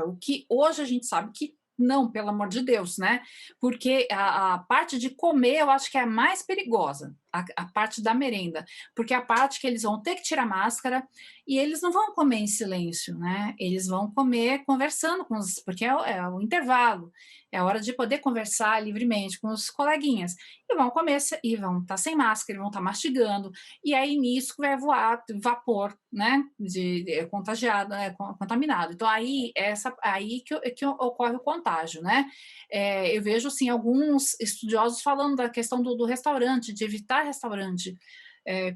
B: O que hoje a gente sabe que não, pelo amor de Deus, né? Porque a parte de comer eu acho que é a mais perigosa, a parte da merenda, porque a parte que eles vão ter que tirar máscara e eles não vão comer em silêncio, né? Eles vão comer conversando porque é o intervalo, é a hora de poder conversar livremente com os coleguinhas. E vão comer e vão estar sem máscara, vão estar mastigando, e aí nisso vai voar vapor, né? Contagiado, contaminado. Então aí que ocorre o contágio, né? Eu vejo assim alguns estudiosos falando da questão do restaurante, de evitar restaurante,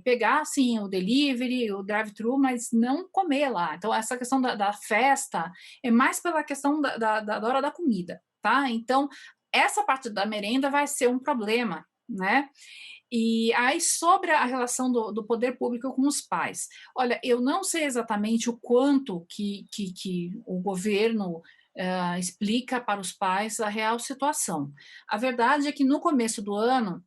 B: pegar assim o delivery, o drive-thru, mas não comer lá. Então essa questão da festa é mais pela questão da hora da comida, tá? Então essa parte da merenda vai ser um problema, né? E aí, sobre a relação do poder público com os pais, olha, eu não sei exatamente o quanto que o governo explica para os pais a real situação. A verdade é que no começo do ano,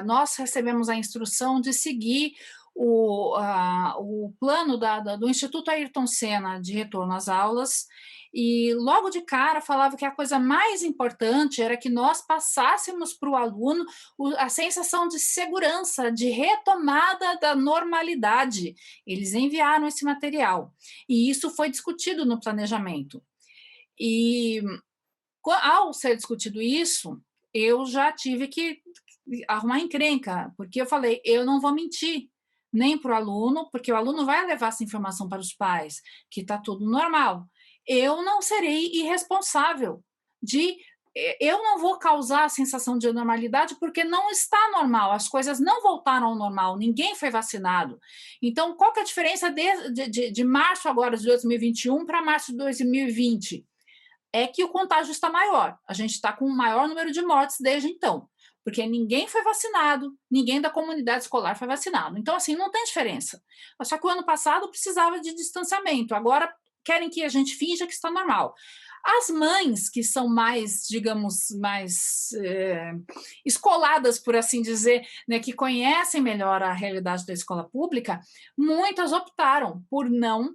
B: nós recebemos a instrução de seguir o plano do Instituto Ayrton Senna de retorno às aulas, e logo de cara falava que a coisa mais importante era que nós passássemos para o aluno a sensação de segurança, de retomada da normalidade. Eles enviaram esse material, e isso foi discutido no planejamento. E ao ser discutido isso, eu já tive que arrumar encrenca, porque eu falei, eu não vou mentir, nem para o aluno, porque o aluno vai levar essa informação para os pais, que está tudo normal. Eu não serei irresponsável eu não vou causar a sensação de normalidade, porque não está normal, as coisas não voltaram ao normal, ninguém foi vacinado. Então, qual que é a diferença de março agora de 2021 para março de 2020? é que o contágio está maior. A gente está com um maior número de mortes desde então, porque ninguém foi vacinado, ninguém da comunidade escolar foi vacinado. Então, assim, não tem diferença. Só que o ano passado precisava de distanciamento, agora querem que a gente finja que está normal. As mães que são mais, digamos, mais escoladas, por assim dizer, né, que conhecem melhor a realidade da escola pública, muitas optaram por não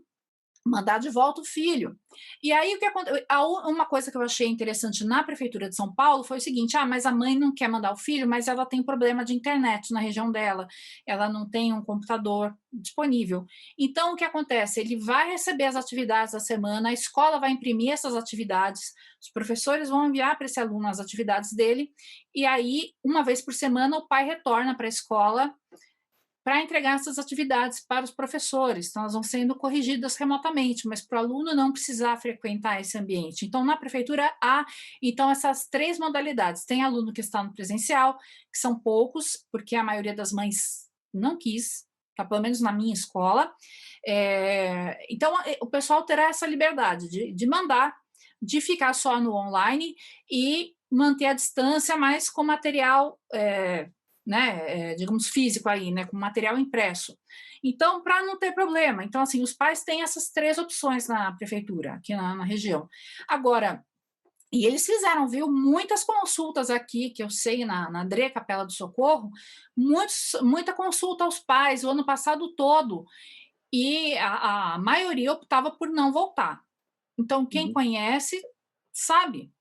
B: mandar de volta o filho. E aí, o que aconteceu? Uma coisa que eu achei interessante na Prefeitura de São Paulo foi o seguinte: mas a mãe não quer mandar o filho, mas ela tem problema de internet na região dela, ela não tem um computador disponível. Então, o que acontece? Ele vai receber as atividades da semana, a escola vai imprimir essas atividades, os professores vão enviar para esse aluno as atividades dele, e aí, uma vez por semana, o pai retorna para a escola para entregar essas atividades para os professores. Então, elas vão sendo corrigidas remotamente, mas para o aluno não precisar frequentar esse ambiente. Então, na prefeitura há, então, essas 3 modalidades. Tem aluno que está no presencial, que são poucos, porque a maioria das mães não quis, tá, pelo menos na minha escola. Então, o pessoal terá essa liberdade de mandar, de ficar só no online e manter a distância, mas com material né, digamos, físico aí, né, com material impresso. Então, para não ter problema. Então, assim, os pais têm essas 3 opções na prefeitura, aqui na região. Agora, e eles fizeram, viu, muitas consultas aqui, que eu sei, na DRE Capela do Socorro, muita consulta aos pais, o ano passado todo, e a maioria optava por não voltar. Então, quem conhece, sabe.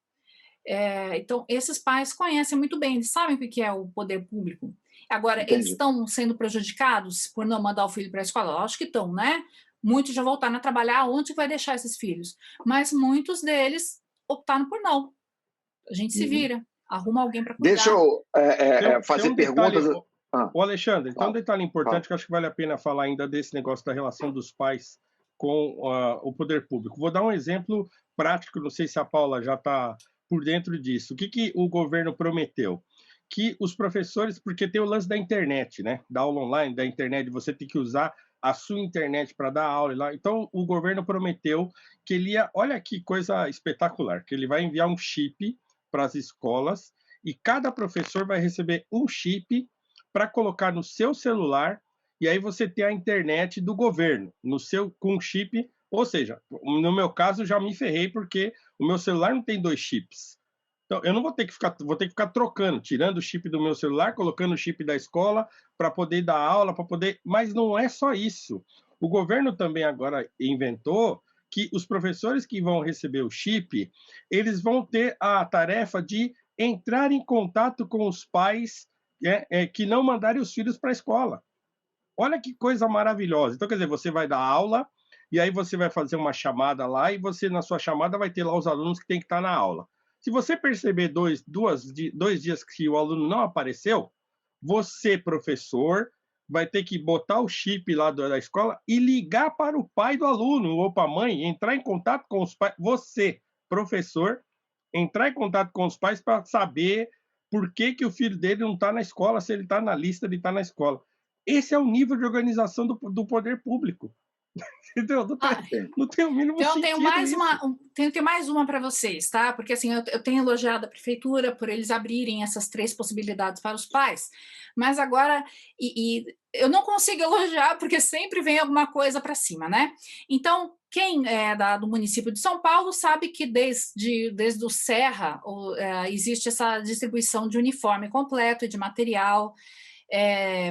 B: Então, esses pais conhecem muito bem, eles sabem o que é o poder público. Agora,
A: Entendi.
B: eles estão sendo prejudicados por não mandar o filho para a escola? Eu acho que estão, né? Muitos já voltaram a trabalhar, onde vai deixar esses filhos? Mas muitos deles optaram por não. A gente se vira, arruma alguém para cuidar.
A: Deixa eu fazer
C: tem
A: perguntas.
C: Detalhe, Alexandre, tem um detalhe importante que eu acho que vale a pena falar ainda desse negócio da relação dos pais com o poder público. Vou dar um exemplo prático, não sei se a Paula já está por dentro disso. O que o governo prometeu? Que os professores, porque tem o lance da internet, né? Da aula online, da internet, você tem que usar a sua internet para dar aula lá. Então, o governo prometeu que ele ia, olha que coisa espetacular, que ele vai enviar um chip para as escolas e cada professor vai receber um chip para colocar no seu celular e aí você tem a internet do governo com chip. Ou seja, no meu caso, já me ferrei porque o meu celular não tem 2 chips. Então, eu não vou ter que ficar trocando, tirando o chip do meu celular, colocando o chip da escola para poder dar aula, mas não é só isso. O governo também agora inventou que os professores que vão receber o chip, eles vão ter a tarefa de entrar em contato com os pais que não mandarem os filhos para a escola. Olha que coisa maravilhosa. Então, quer dizer, você vai dar aula, e aí você vai fazer uma chamada lá, e você, na sua chamada, vai ter lá os alunos que têm que estar na aula. Se você perceber 2 dias que o aluno não apareceu, você, professor, vai ter que botar o chip lá da escola e ligar para o pai do aluno ou para a mãe, entrar em contato com os pais. Você, professor, entrar em contato com os pais para saber por que o filho dele não está na escola, se ele está na lista de estar na escola. Esse é o nível de organização do poder público. Entendeu? Não tem o mínimo
B: então,
C: sentido.
B: Tenho mais uma para vocês, tá? Porque assim, eu tenho elogiado a prefeitura por eles abrirem essas 3 possibilidades para os pais, mas agora eu não consigo elogiar porque sempre vem alguma coisa para cima, né? Então, quem é do município de São Paulo sabe que desde o Serra existe essa distribuição de uniforme completo e de material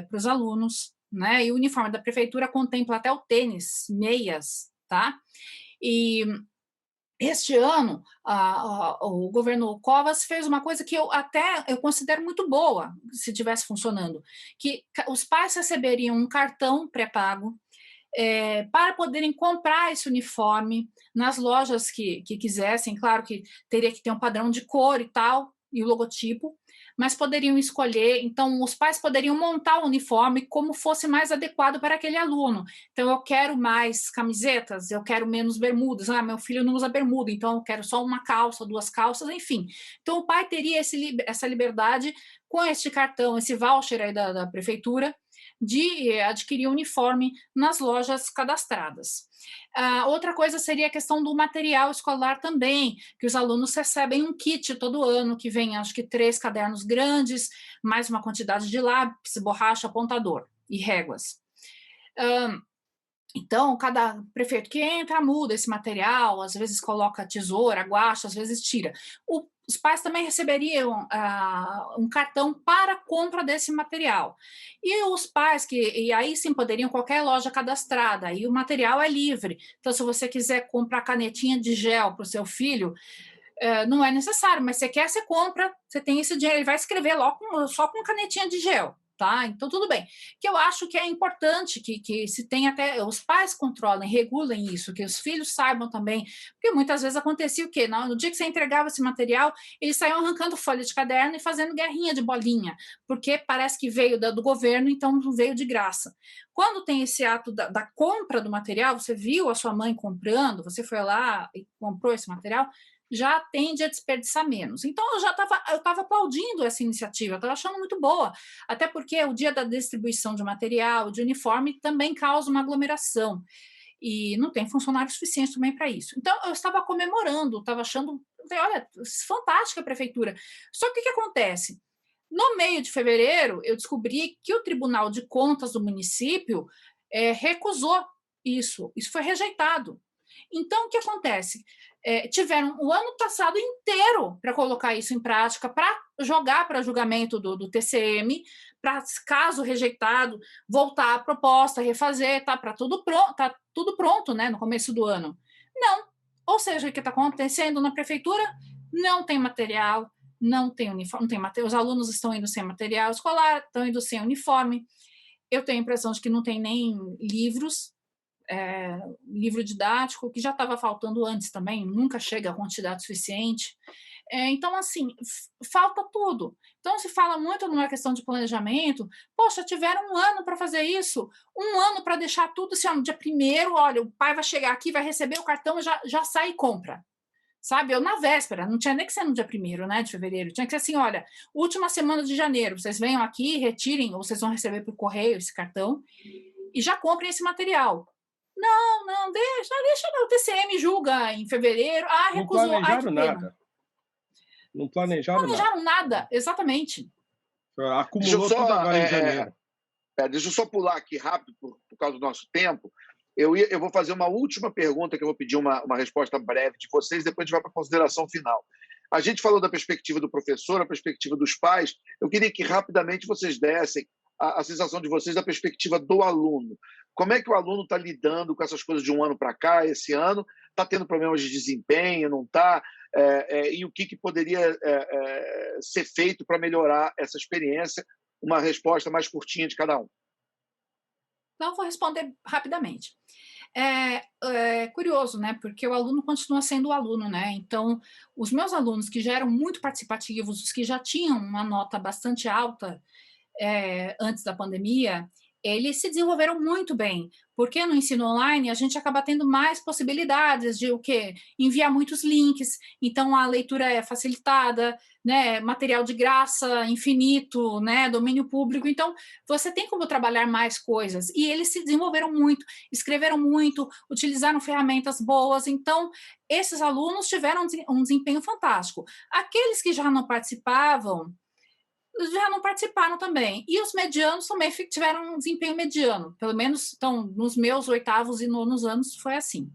B: para os alunos, né? E o uniforme da prefeitura contempla até o tênis, meias, tá? E este ano, o governo Covas fez uma coisa que eu considero muito boa, se tivesse funcionando, que os pais receberiam um cartão pré-pago para poderem comprar esse uniforme nas lojas que quisessem. Claro que teria que ter um padrão de cor e tal, e o logotipo, mas poderiam escolher. Então, os pais poderiam montar o uniforme como fosse mais adequado para aquele aluno. Então, eu quero mais camisetas, eu quero menos bermudas. Meu filho não usa bermuda, então eu quero só uma calça, 2 calças, enfim. Então, o pai teria essa liberdade com este cartão, esse voucher aí da prefeitura, de adquirir uniforme nas lojas cadastradas. Outra coisa seria a questão do material escolar também, que os alunos recebem um kit todo ano, que vem, acho que 3 cadernos grandes, mais uma quantidade de lápis, borracha, apontador e réguas. Então, cada prefeito que entra muda esse material, às vezes coloca tesoura, guache, às vezes tira. Os pais também receberiam um cartão para compra desse material. E os pais, e aí sim poderiam qualquer loja cadastrada, e o material é livre. Então, se você quiser comprar canetinha de gel para o seu filho, não é necessário, mas você quer, você compra, você tem esse dinheiro, ele vai escrever logo só com canetinha de gel. Tá? Então, tudo bem. Que eu acho que é importante que se tenha até os pais controlem, regulem isso, que os filhos saibam também, porque muitas vezes acontecia o quê? No dia que você entregava esse material, eles saíam arrancando folha de caderno e fazendo guerrinha de bolinha, porque parece que veio do governo, então não veio de graça. Quando tem esse ato da compra do material, você viu a sua mãe comprando, você foi lá e comprou esse material, já tende a desperdiçar menos. Então, eu estava aplaudindo essa iniciativa, eu estava achando muito boa, até porque o dia da distribuição de material, de uniforme, também causa uma aglomeração, e não tem funcionário suficiente também para isso. Então, eu estava comemorando, estava achando, olha, fantástica a prefeitura. Só que o que acontece? No meio de fevereiro, eu descobri que o Tribunal de Contas do município recusou isso foi rejeitado. Então, o que acontece? Tiveram o ano passado inteiro para colocar isso em prática, para jogar para julgamento do TCM, para, caso rejeitado, voltar a proposta, refazer, tá tudo pronto, né, no começo do ano. Não. Ou seja, o que está acontecendo na prefeitura? Não tem material, não tem uniforme, não tem material, os alunos estão indo sem material escolar, estão indo sem uniforme. Eu tenho a impressão de que não tem nem livros, livro didático, que já estava faltando antes também, nunca chega a quantidade suficiente. Então, assim, falta tudo. Então, se fala muito numa questão de planejamento, poxa, tiveram um ano para fazer isso, um ano para deixar tudo assim, no dia 1º, olha, o pai vai chegar aqui, vai receber o cartão e já sai e compra. Sabe, eu na véspera, não tinha nem que ser no dia 1º, né, de fevereiro, tinha que ser assim, olha, última semana de janeiro, vocês venham aqui, retirem, ou vocês vão receber por correio esse cartão, e já comprem esse material. Não, deixa o TCM julga em fevereiro. Recusou.
C: Não planejaram nada. Não planejaram
B: nada, exatamente.
C: Acumulou tudo agora em janeiro.
A: Deixa eu só pular aqui rápido, por causa do nosso tempo. Eu vou fazer uma última pergunta, que eu vou pedir uma resposta breve de vocês, depois a gente vai para a consideração final. A gente falou da perspectiva do professor, a perspectiva dos pais. Eu queria que rapidamente vocês dessem a sensação de vocês da perspectiva do aluno. Como é que o aluno está lidando com essas coisas de um ano para cá, esse ano? Está tendo problemas de desempenho, não está? E o que poderia ser feito para melhorar essa experiência? Uma resposta mais curtinha de cada um.
B: Então, vou responder rapidamente. É curioso, né? Porque o aluno continua sendo o aluno, né? Então, os meus alunos que já eram muito participativos, os que já tinham uma nota bastante alta antes da pandemia, eles se desenvolveram muito bem, porque no ensino online a gente acaba tendo mais possibilidades de enviar muitos links, então a leitura é facilitada, né, material de graça, infinito, né, domínio público, então você tem como trabalhar mais coisas, e eles se desenvolveram muito, escreveram muito, utilizaram ferramentas boas, então esses alunos tiveram um desempenho fantástico. Aqueles que já não participaram também. E os medianos também tiveram um desempenho mediano. Pelo menos, então, nos meus 8º e 9º anos foi assim.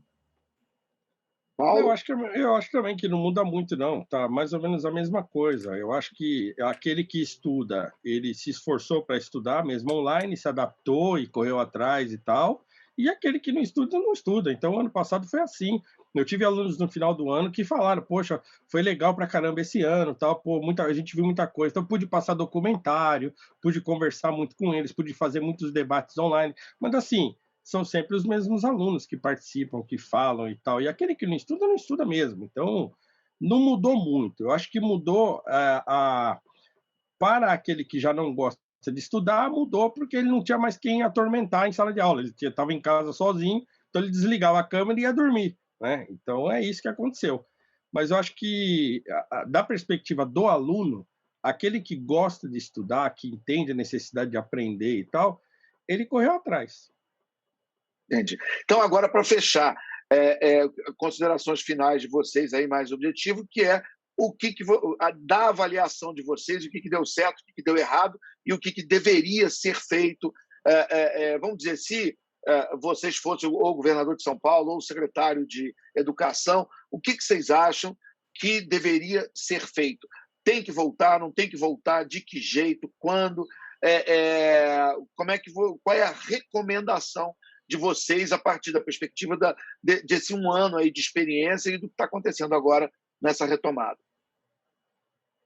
C: Eu acho também que não muda muito, não. Tá mais ou menos a mesma coisa. Eu acho que aquele que estuda, ele se esforçou para estudar, mesmo online, se adaptou e correu atrás e tal. E aquele que não estuda, não estuda. Então, ano passado foi assim. Eu tive alunos no final do ano que falaram, poxa, foi legal pra caramba esse ano, tal, pô, a gente viu muita coisa, então pude passar documentário, pude conversar muito com eles, pude fazer muitos debates online, mas assim, são sempre os mesmos alunos que participam, que falam e tal, e aquele que não estuda mesmo, então não mudou muito. Eu acho que mudou para aquele que já não gosta de estudar, mudou porque ele não tinha mais quem atormentar em sala de aula, ele estava em casa sozinho, então ele desligava a câmera e ia dormir. Né? Então é isso que aconteceu. Mas eu acho que, da perspectiva do aluno, aquele que gosta de estudar, que entende a necessidade de aprender e tal, ele correu atrás.
A: Entendi. Então, agora, para fechar, considerações finais de vocês aí, mais objetivo, que é da avaliação de vocês, o que deu certo, o que deu errado e o que deveria ser feito. Vamos dizer, se vocês fossem ou o governador de São Paulo ou o secretário de Educação, o que vocês acham que deveria ser feito? Tem que voltar, não tem que voltar? De que jeito? Quando? Qual é a recomendação de vocês a partir da perspectiva desse um ano aí de experiência e do que está acontecendo agora nessa retomada?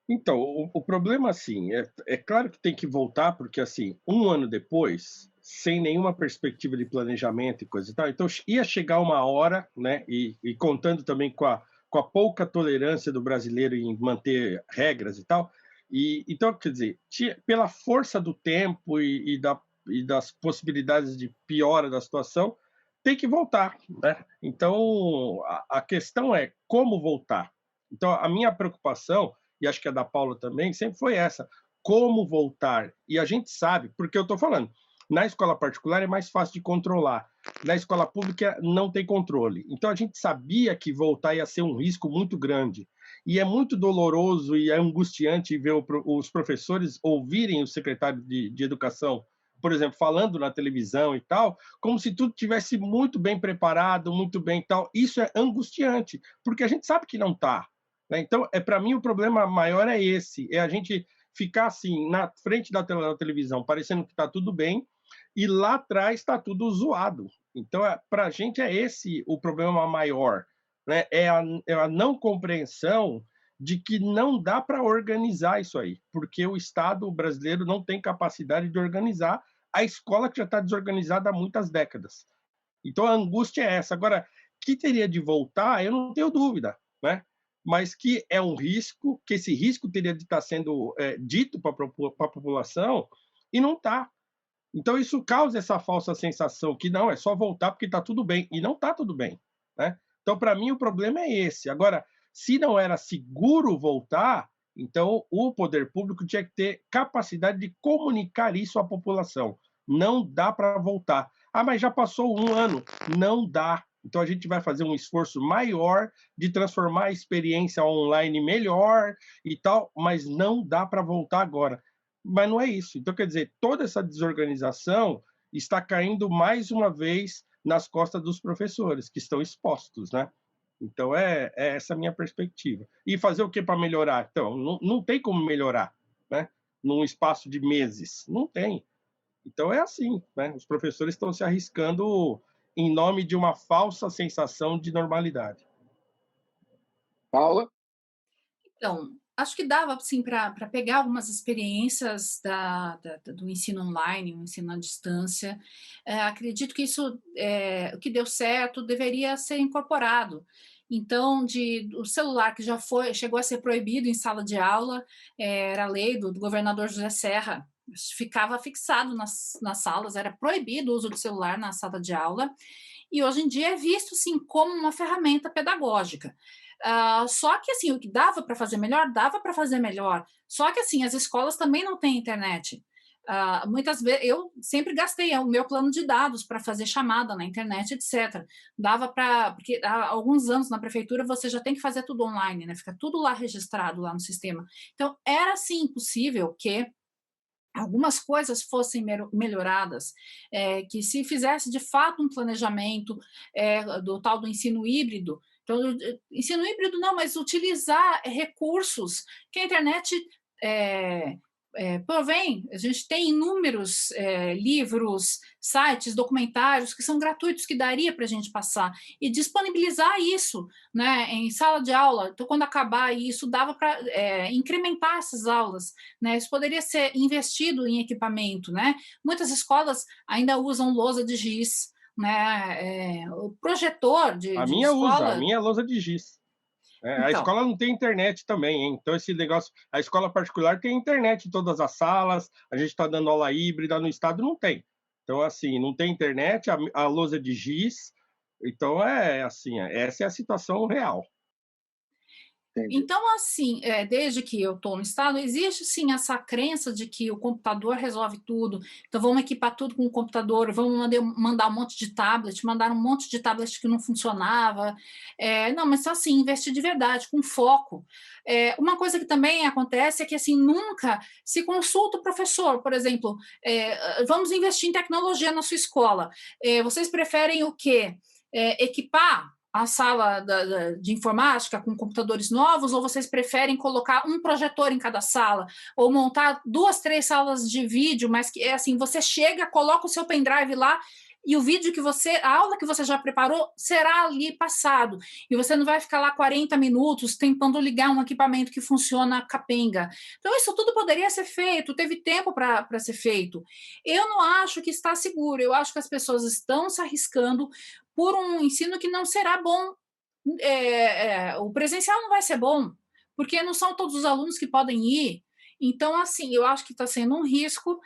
C: Então, o problema, assim, é claro que tem que voltar, porque, assim, um ano depois, sem nenhuma perspectiva de planejamento e coisa e tal, então ia chegar uma hora, né, e contando também com a pouca tolerância do brasileiro em manter regras e tal, então, quer dizer, pela força do tempo e das possibilidades de piora da situação, tem que voltar, né? Então, a questão é como voltar. Então, a minha preocupação, e acho que a da Paula também, sempre foi essa: como voltar? E a gente sabe, porque eu estou falando, na escola particular é mais fácil de controlar, na escola pública não tem controle. Então, a gente sabia que voltar ia ser um risco muito grande. E é muito doloroso e é angustiante ver os professores ouvirem o secretário de Educação, por exemplo, falando na televisão e tal, como se tudo tivesse muito bem preparado, muito bem e tal. Isso é angustiante, porque a gente sabe que não está. Né? Então, para mim, o problema maior é esse: é a gente ficar assim, na frente da televisão, parecendo que está tudo bem, e lá atrás está tudo zoado. Então, para a gente é esse o problema maior, né? É a não compreensão de que não dá para organizar isso aí, porque o Estado brasileiro não tem capacidade de organizar a escola que já está desorganizada há muitas décadas. Então, a angústia é essa. Agora, que teria de voltar, eu não tenho dúvida, né? Mas que é um risco, que esse risco teria de estar sendo dito para a população, e não está. Então, isso causa essa falsa sensação que não, é só voltar porque está tudo bem, e não está tudo bem, né? Então, para mim, o problema é esse. Agora, se não era seguro voltar, então o poder público tinha que ter capacidade de comunicar isso à população. Não dá para voltar. Ah, mas já passou um ano. Não dá. Então, a gente vai fazer um esforço maior de transformar a experiência online melhor e tal, mas não dá para voltar agora. Mas não é isso. Então, quer dizer, toda essa desorganização está caindo mais uma vez nas costas dos professores, que estão expostos, né? Então, é essa a minha perspectiva. E fazer o que para melhorar? Então, não tem como melhorar, né? Num espaço de meses. Não tem. Então, é assim, né? Os professores estão se arriscando em nome de uma falsa sensação de normalidade.
A: Paula?
B: Então, acho que dava, assim, para pegar algumas experiências do ensino online, o ensino à distância. Acredito que isso, o que deu certo, deveria ser incorporado. Então, o celular que chegou a ser proibido em sala de aula, era a lei do governador José Serra, ficava fixado nas salas, era proibido o uso do celular na sala de aula, e hoje em dia é visto, sim, como uma ferramenta pedagógica. Só que, assim, o que dava para fazer melhor, dava para fazer melhor. Só que, assim, as escolas também não têm internet. Muitas vezes, eu sempre gastei o meu plano de dados para fazer chamada na internet, etc. Dava porque há alguns anos na prefeitura você já tem que fazer tudo online, né? Fica tudo lá registrado, lá no sistema. Então, era, sim, possível que algumas coisas fossem melhoradas, que se fizesse de fato um planejamento do tal do ensino híbrido. Então, ensino híbrido não, mas utilizar recursos que a internet provém. A gente tem inúmeros livros, sites, documentários que são gratuitos, que daria para a gente passar e disponibilizar isso, né, em sala de aula. Então, quando acabar isso, dava para incrementar essas aulas, né? Isso poderia ser investido em equipamento, né? Muitas escolas ainda usam lousa de giz, né? O projetor de
C: A minha
B: escola.
C: A minha é lousa de giz. A
B: Então,
C: escola não tem internet também, hein? Então esse negócio, a escola particular tem internet em todas as salas, a gente está dando aula híbrida, no estado não tem. Então, assim, não tem internet, a lousa de giz. Então, assim, essa é a situação real.
A: Entendi.
B: Então, assim, desde que eu estou no Estado, existe sim essa crença de que o computador resolve tudo. Então, vamos equipar tudo com o computador, vamos mandar um monte de tablet, mandaram um monte de tablet que não funcionava. Não, mas assim, investir de verdade, com foco. Uma coisa que também acontece é que assim, nunca se consulta o professor, por exemplo, vamos investir em tecnologia na sua escola. Vocês preferem o quê? Equipar a sala de informática com computadores novos, ou vocês preferem colocar um projetor em cada sala, ou montar 2, 3 salas de vídeo, mas que é assim, você chega, coloca o seu pendrive lá, e o vídeo a aula que você já preparou, será ali passado. E você não vai ficar lá 40 minutos tentando ligar um equipamento que funciona capenga. Então, isso tudo poderia ser feito, teve tempo para ser feito. Eu não acho que está seguro, eu acho que as pessoas estão se arriscando por um ensino que não será bom. O presencial não vai ser bom, porque não são todos os alunos que podem ir. Então, assim, eu acho que está sendo um risco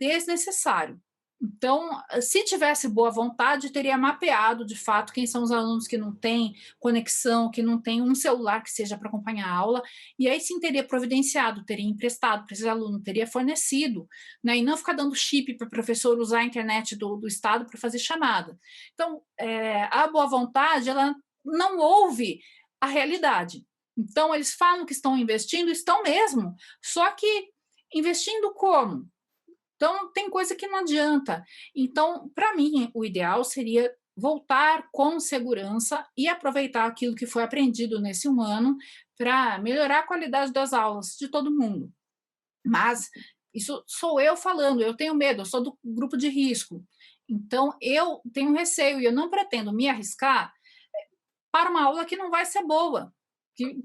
B: desnecessário. Então, se tivesse boa vontade, teria mapeado, de fato, quem são os alunos que não têm conexão, que não têm um celular que seja para acompanhar a aula, e aí sim teria providenciado, teria emprestado para esse aluno, teria fornecido, né, e não ficar dando chip para o professor usar a internet do Estado para fazer chamada. Então, a boa vontade, ela não ouve a realidade. Então, eles falam que estão investindo, estão mesmo, só que investindo como? Então, tem coisa que não adianta. Então, para mim, o ideal seria voltar com segurança e aproveitar aquilo que foi aprendido nesse 1 ano para melhorar a qualidade das aulas de todo mundo. Mas isso sou eu falando, eu tenho medo, eu sou do grupo de risco. Então, eu tenho receio e eu não pretendo me arriscar para uma aula que não vai ser boa.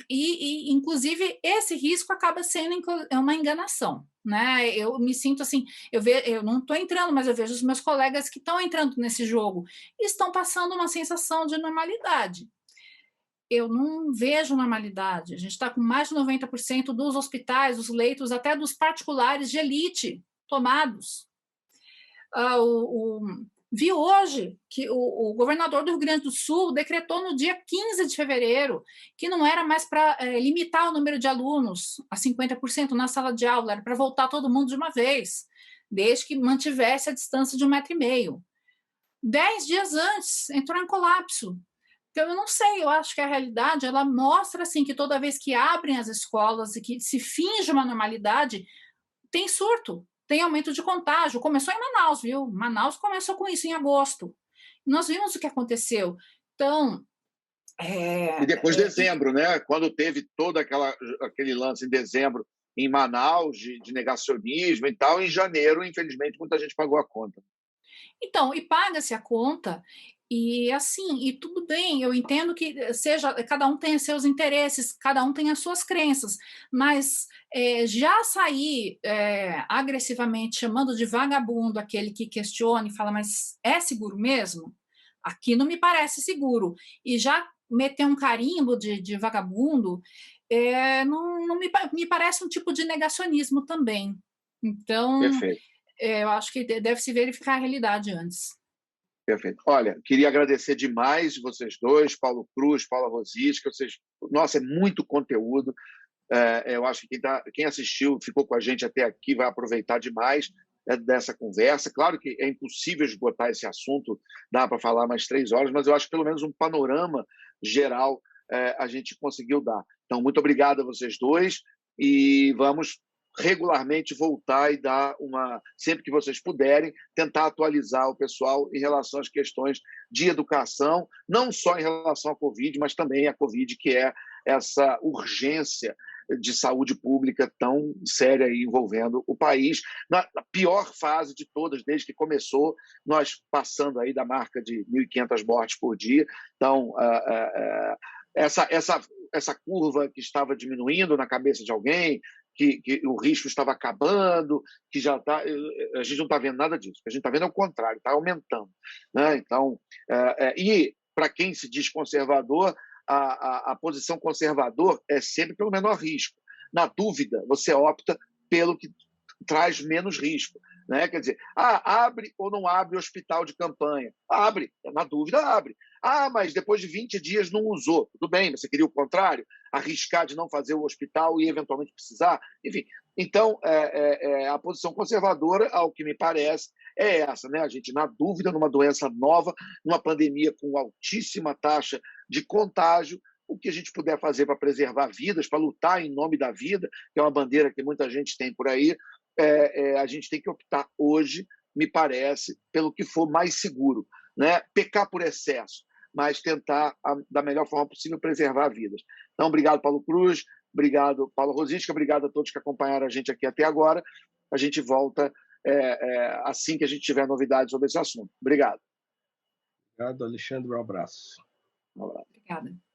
B: Inclusive, esse risco acaba sendo uma enganação. Né? Eu me sinto assim, eu não estou entrando, mas eu vejo os meus colegas que estão entrando nesse jogo e estão passando uma sensação de normalidade. Eu não vejo normalidade. A gente está com mais de 90% dos hospitais, dos leitos, até dos particulares de elite tomados. Vi hoje que o governador do Rio Grande do Sul decretou no dia 15 de fevereiro que não era mais para limitar o número de alunos a 50% na sala de aula, era para voltar todo mundo de uma vez, desde que mantivesse a distância de 1,5 metro. 10 dias antes, entrou em colapso. Então, eu não sei, eu acho que a realidade, ela mostra assim, que toda vez que abrem as escolas e que se finge uma normalidade, tem surto. Tem aumento de contágio. Começou em Manaus, viu? Manaus começou com isso em agosto. Nós vimos o que aconteceu. Então.
A: E depois dezembro, né? Quando teve todo aquele lance em dezembro em Manaus, de negacionismo e tal, em janeiro, infelizmente, muita gente pagou a conta.
B: Então, e paga-se a conta. E assim, e tudo bem, eu entendo que cada um tem seus interesses, cada um tem as suas crenças, mas já sair agressivamente chamando de vagabundo aquele que questiona e fala, mas é seguro mesmo? Aqui não me parece seguro. E já meter um carimbo de vagabundo não me parece um tipo de negacionismo também. Então,
A: Perfeito.
B: Eu acho que deve se verificar a realidade antes.
A: Perfeito. Olha, queria agradecer demais vocês dois, Paulo Cruz, Paula Rosisca. Nossa, é muito conteúdo. Eu acho que quem assistiu, ficou com a gente até aqui, vai aproveitar demais dessa conversa. Claro que é impossível esgotar esse assunto, dá para falar mais 3 horas, mas eu acho que pelo menos um panorama geral a gente conseguiu dar. Então, muito obrigado a vocês dois e vamos regularmente voltar e dar sempre que vocês puderem, tentar atualizar o pessoal em relação às questões de educação, não só em relação à Covid, mas também à Covid, que é essa urgência de saúde pública tão séria envolvendo o país, na pior fase de todas, desde que começou, nós passando aí da marca de 1.500 mortes por dia. Então, essa curva que estava diminuindo na cabeça de alguém, que o risco estava acabando, que já está. A gente não está vendo nada disso. O que a gente está vendo é o contrário, está aumentando. Né? Então, e para quem se diz conservador, a posição conservador é sempre pelo menor risco. Na dúvida, você opta pelo que traz menos risco. Né? Quer dizer, abre ou não abre o hospital de campanha? Abre, na dúvida, abre. Mas depois de 20 dias não usou. Tudo bem, você queria o contrário? arriscar de não fazer o hospital e eventualmente precisar. Enfim, então, a posição conservadora, ao que me parece, é essa, né? A gente, na dúvida, numa doença nova, numa pandemia com altíssima taxa de contágio, o que a gente puder fazer para preservar vidas, para lutar em nome da vida, que é uma bandeira que muita gente tem por aí, a gente tem que optar hoje, me parece, pelo que for mais seguro, né? Pecar por excesso, mas tentar, da melhor forma possível, preservar vidas. Então, obrigado, Paulo Cruz, obrigado, Paulo Rosisca, obrigado a todos que acompanharam a gente aqui até agora. A gente volta assim que a gente tiver novidades sobre esse assunto. Obrigado.
C: Obrigado, Alexandre. Um abraço.
A: Um abraço.
B: Obrigada.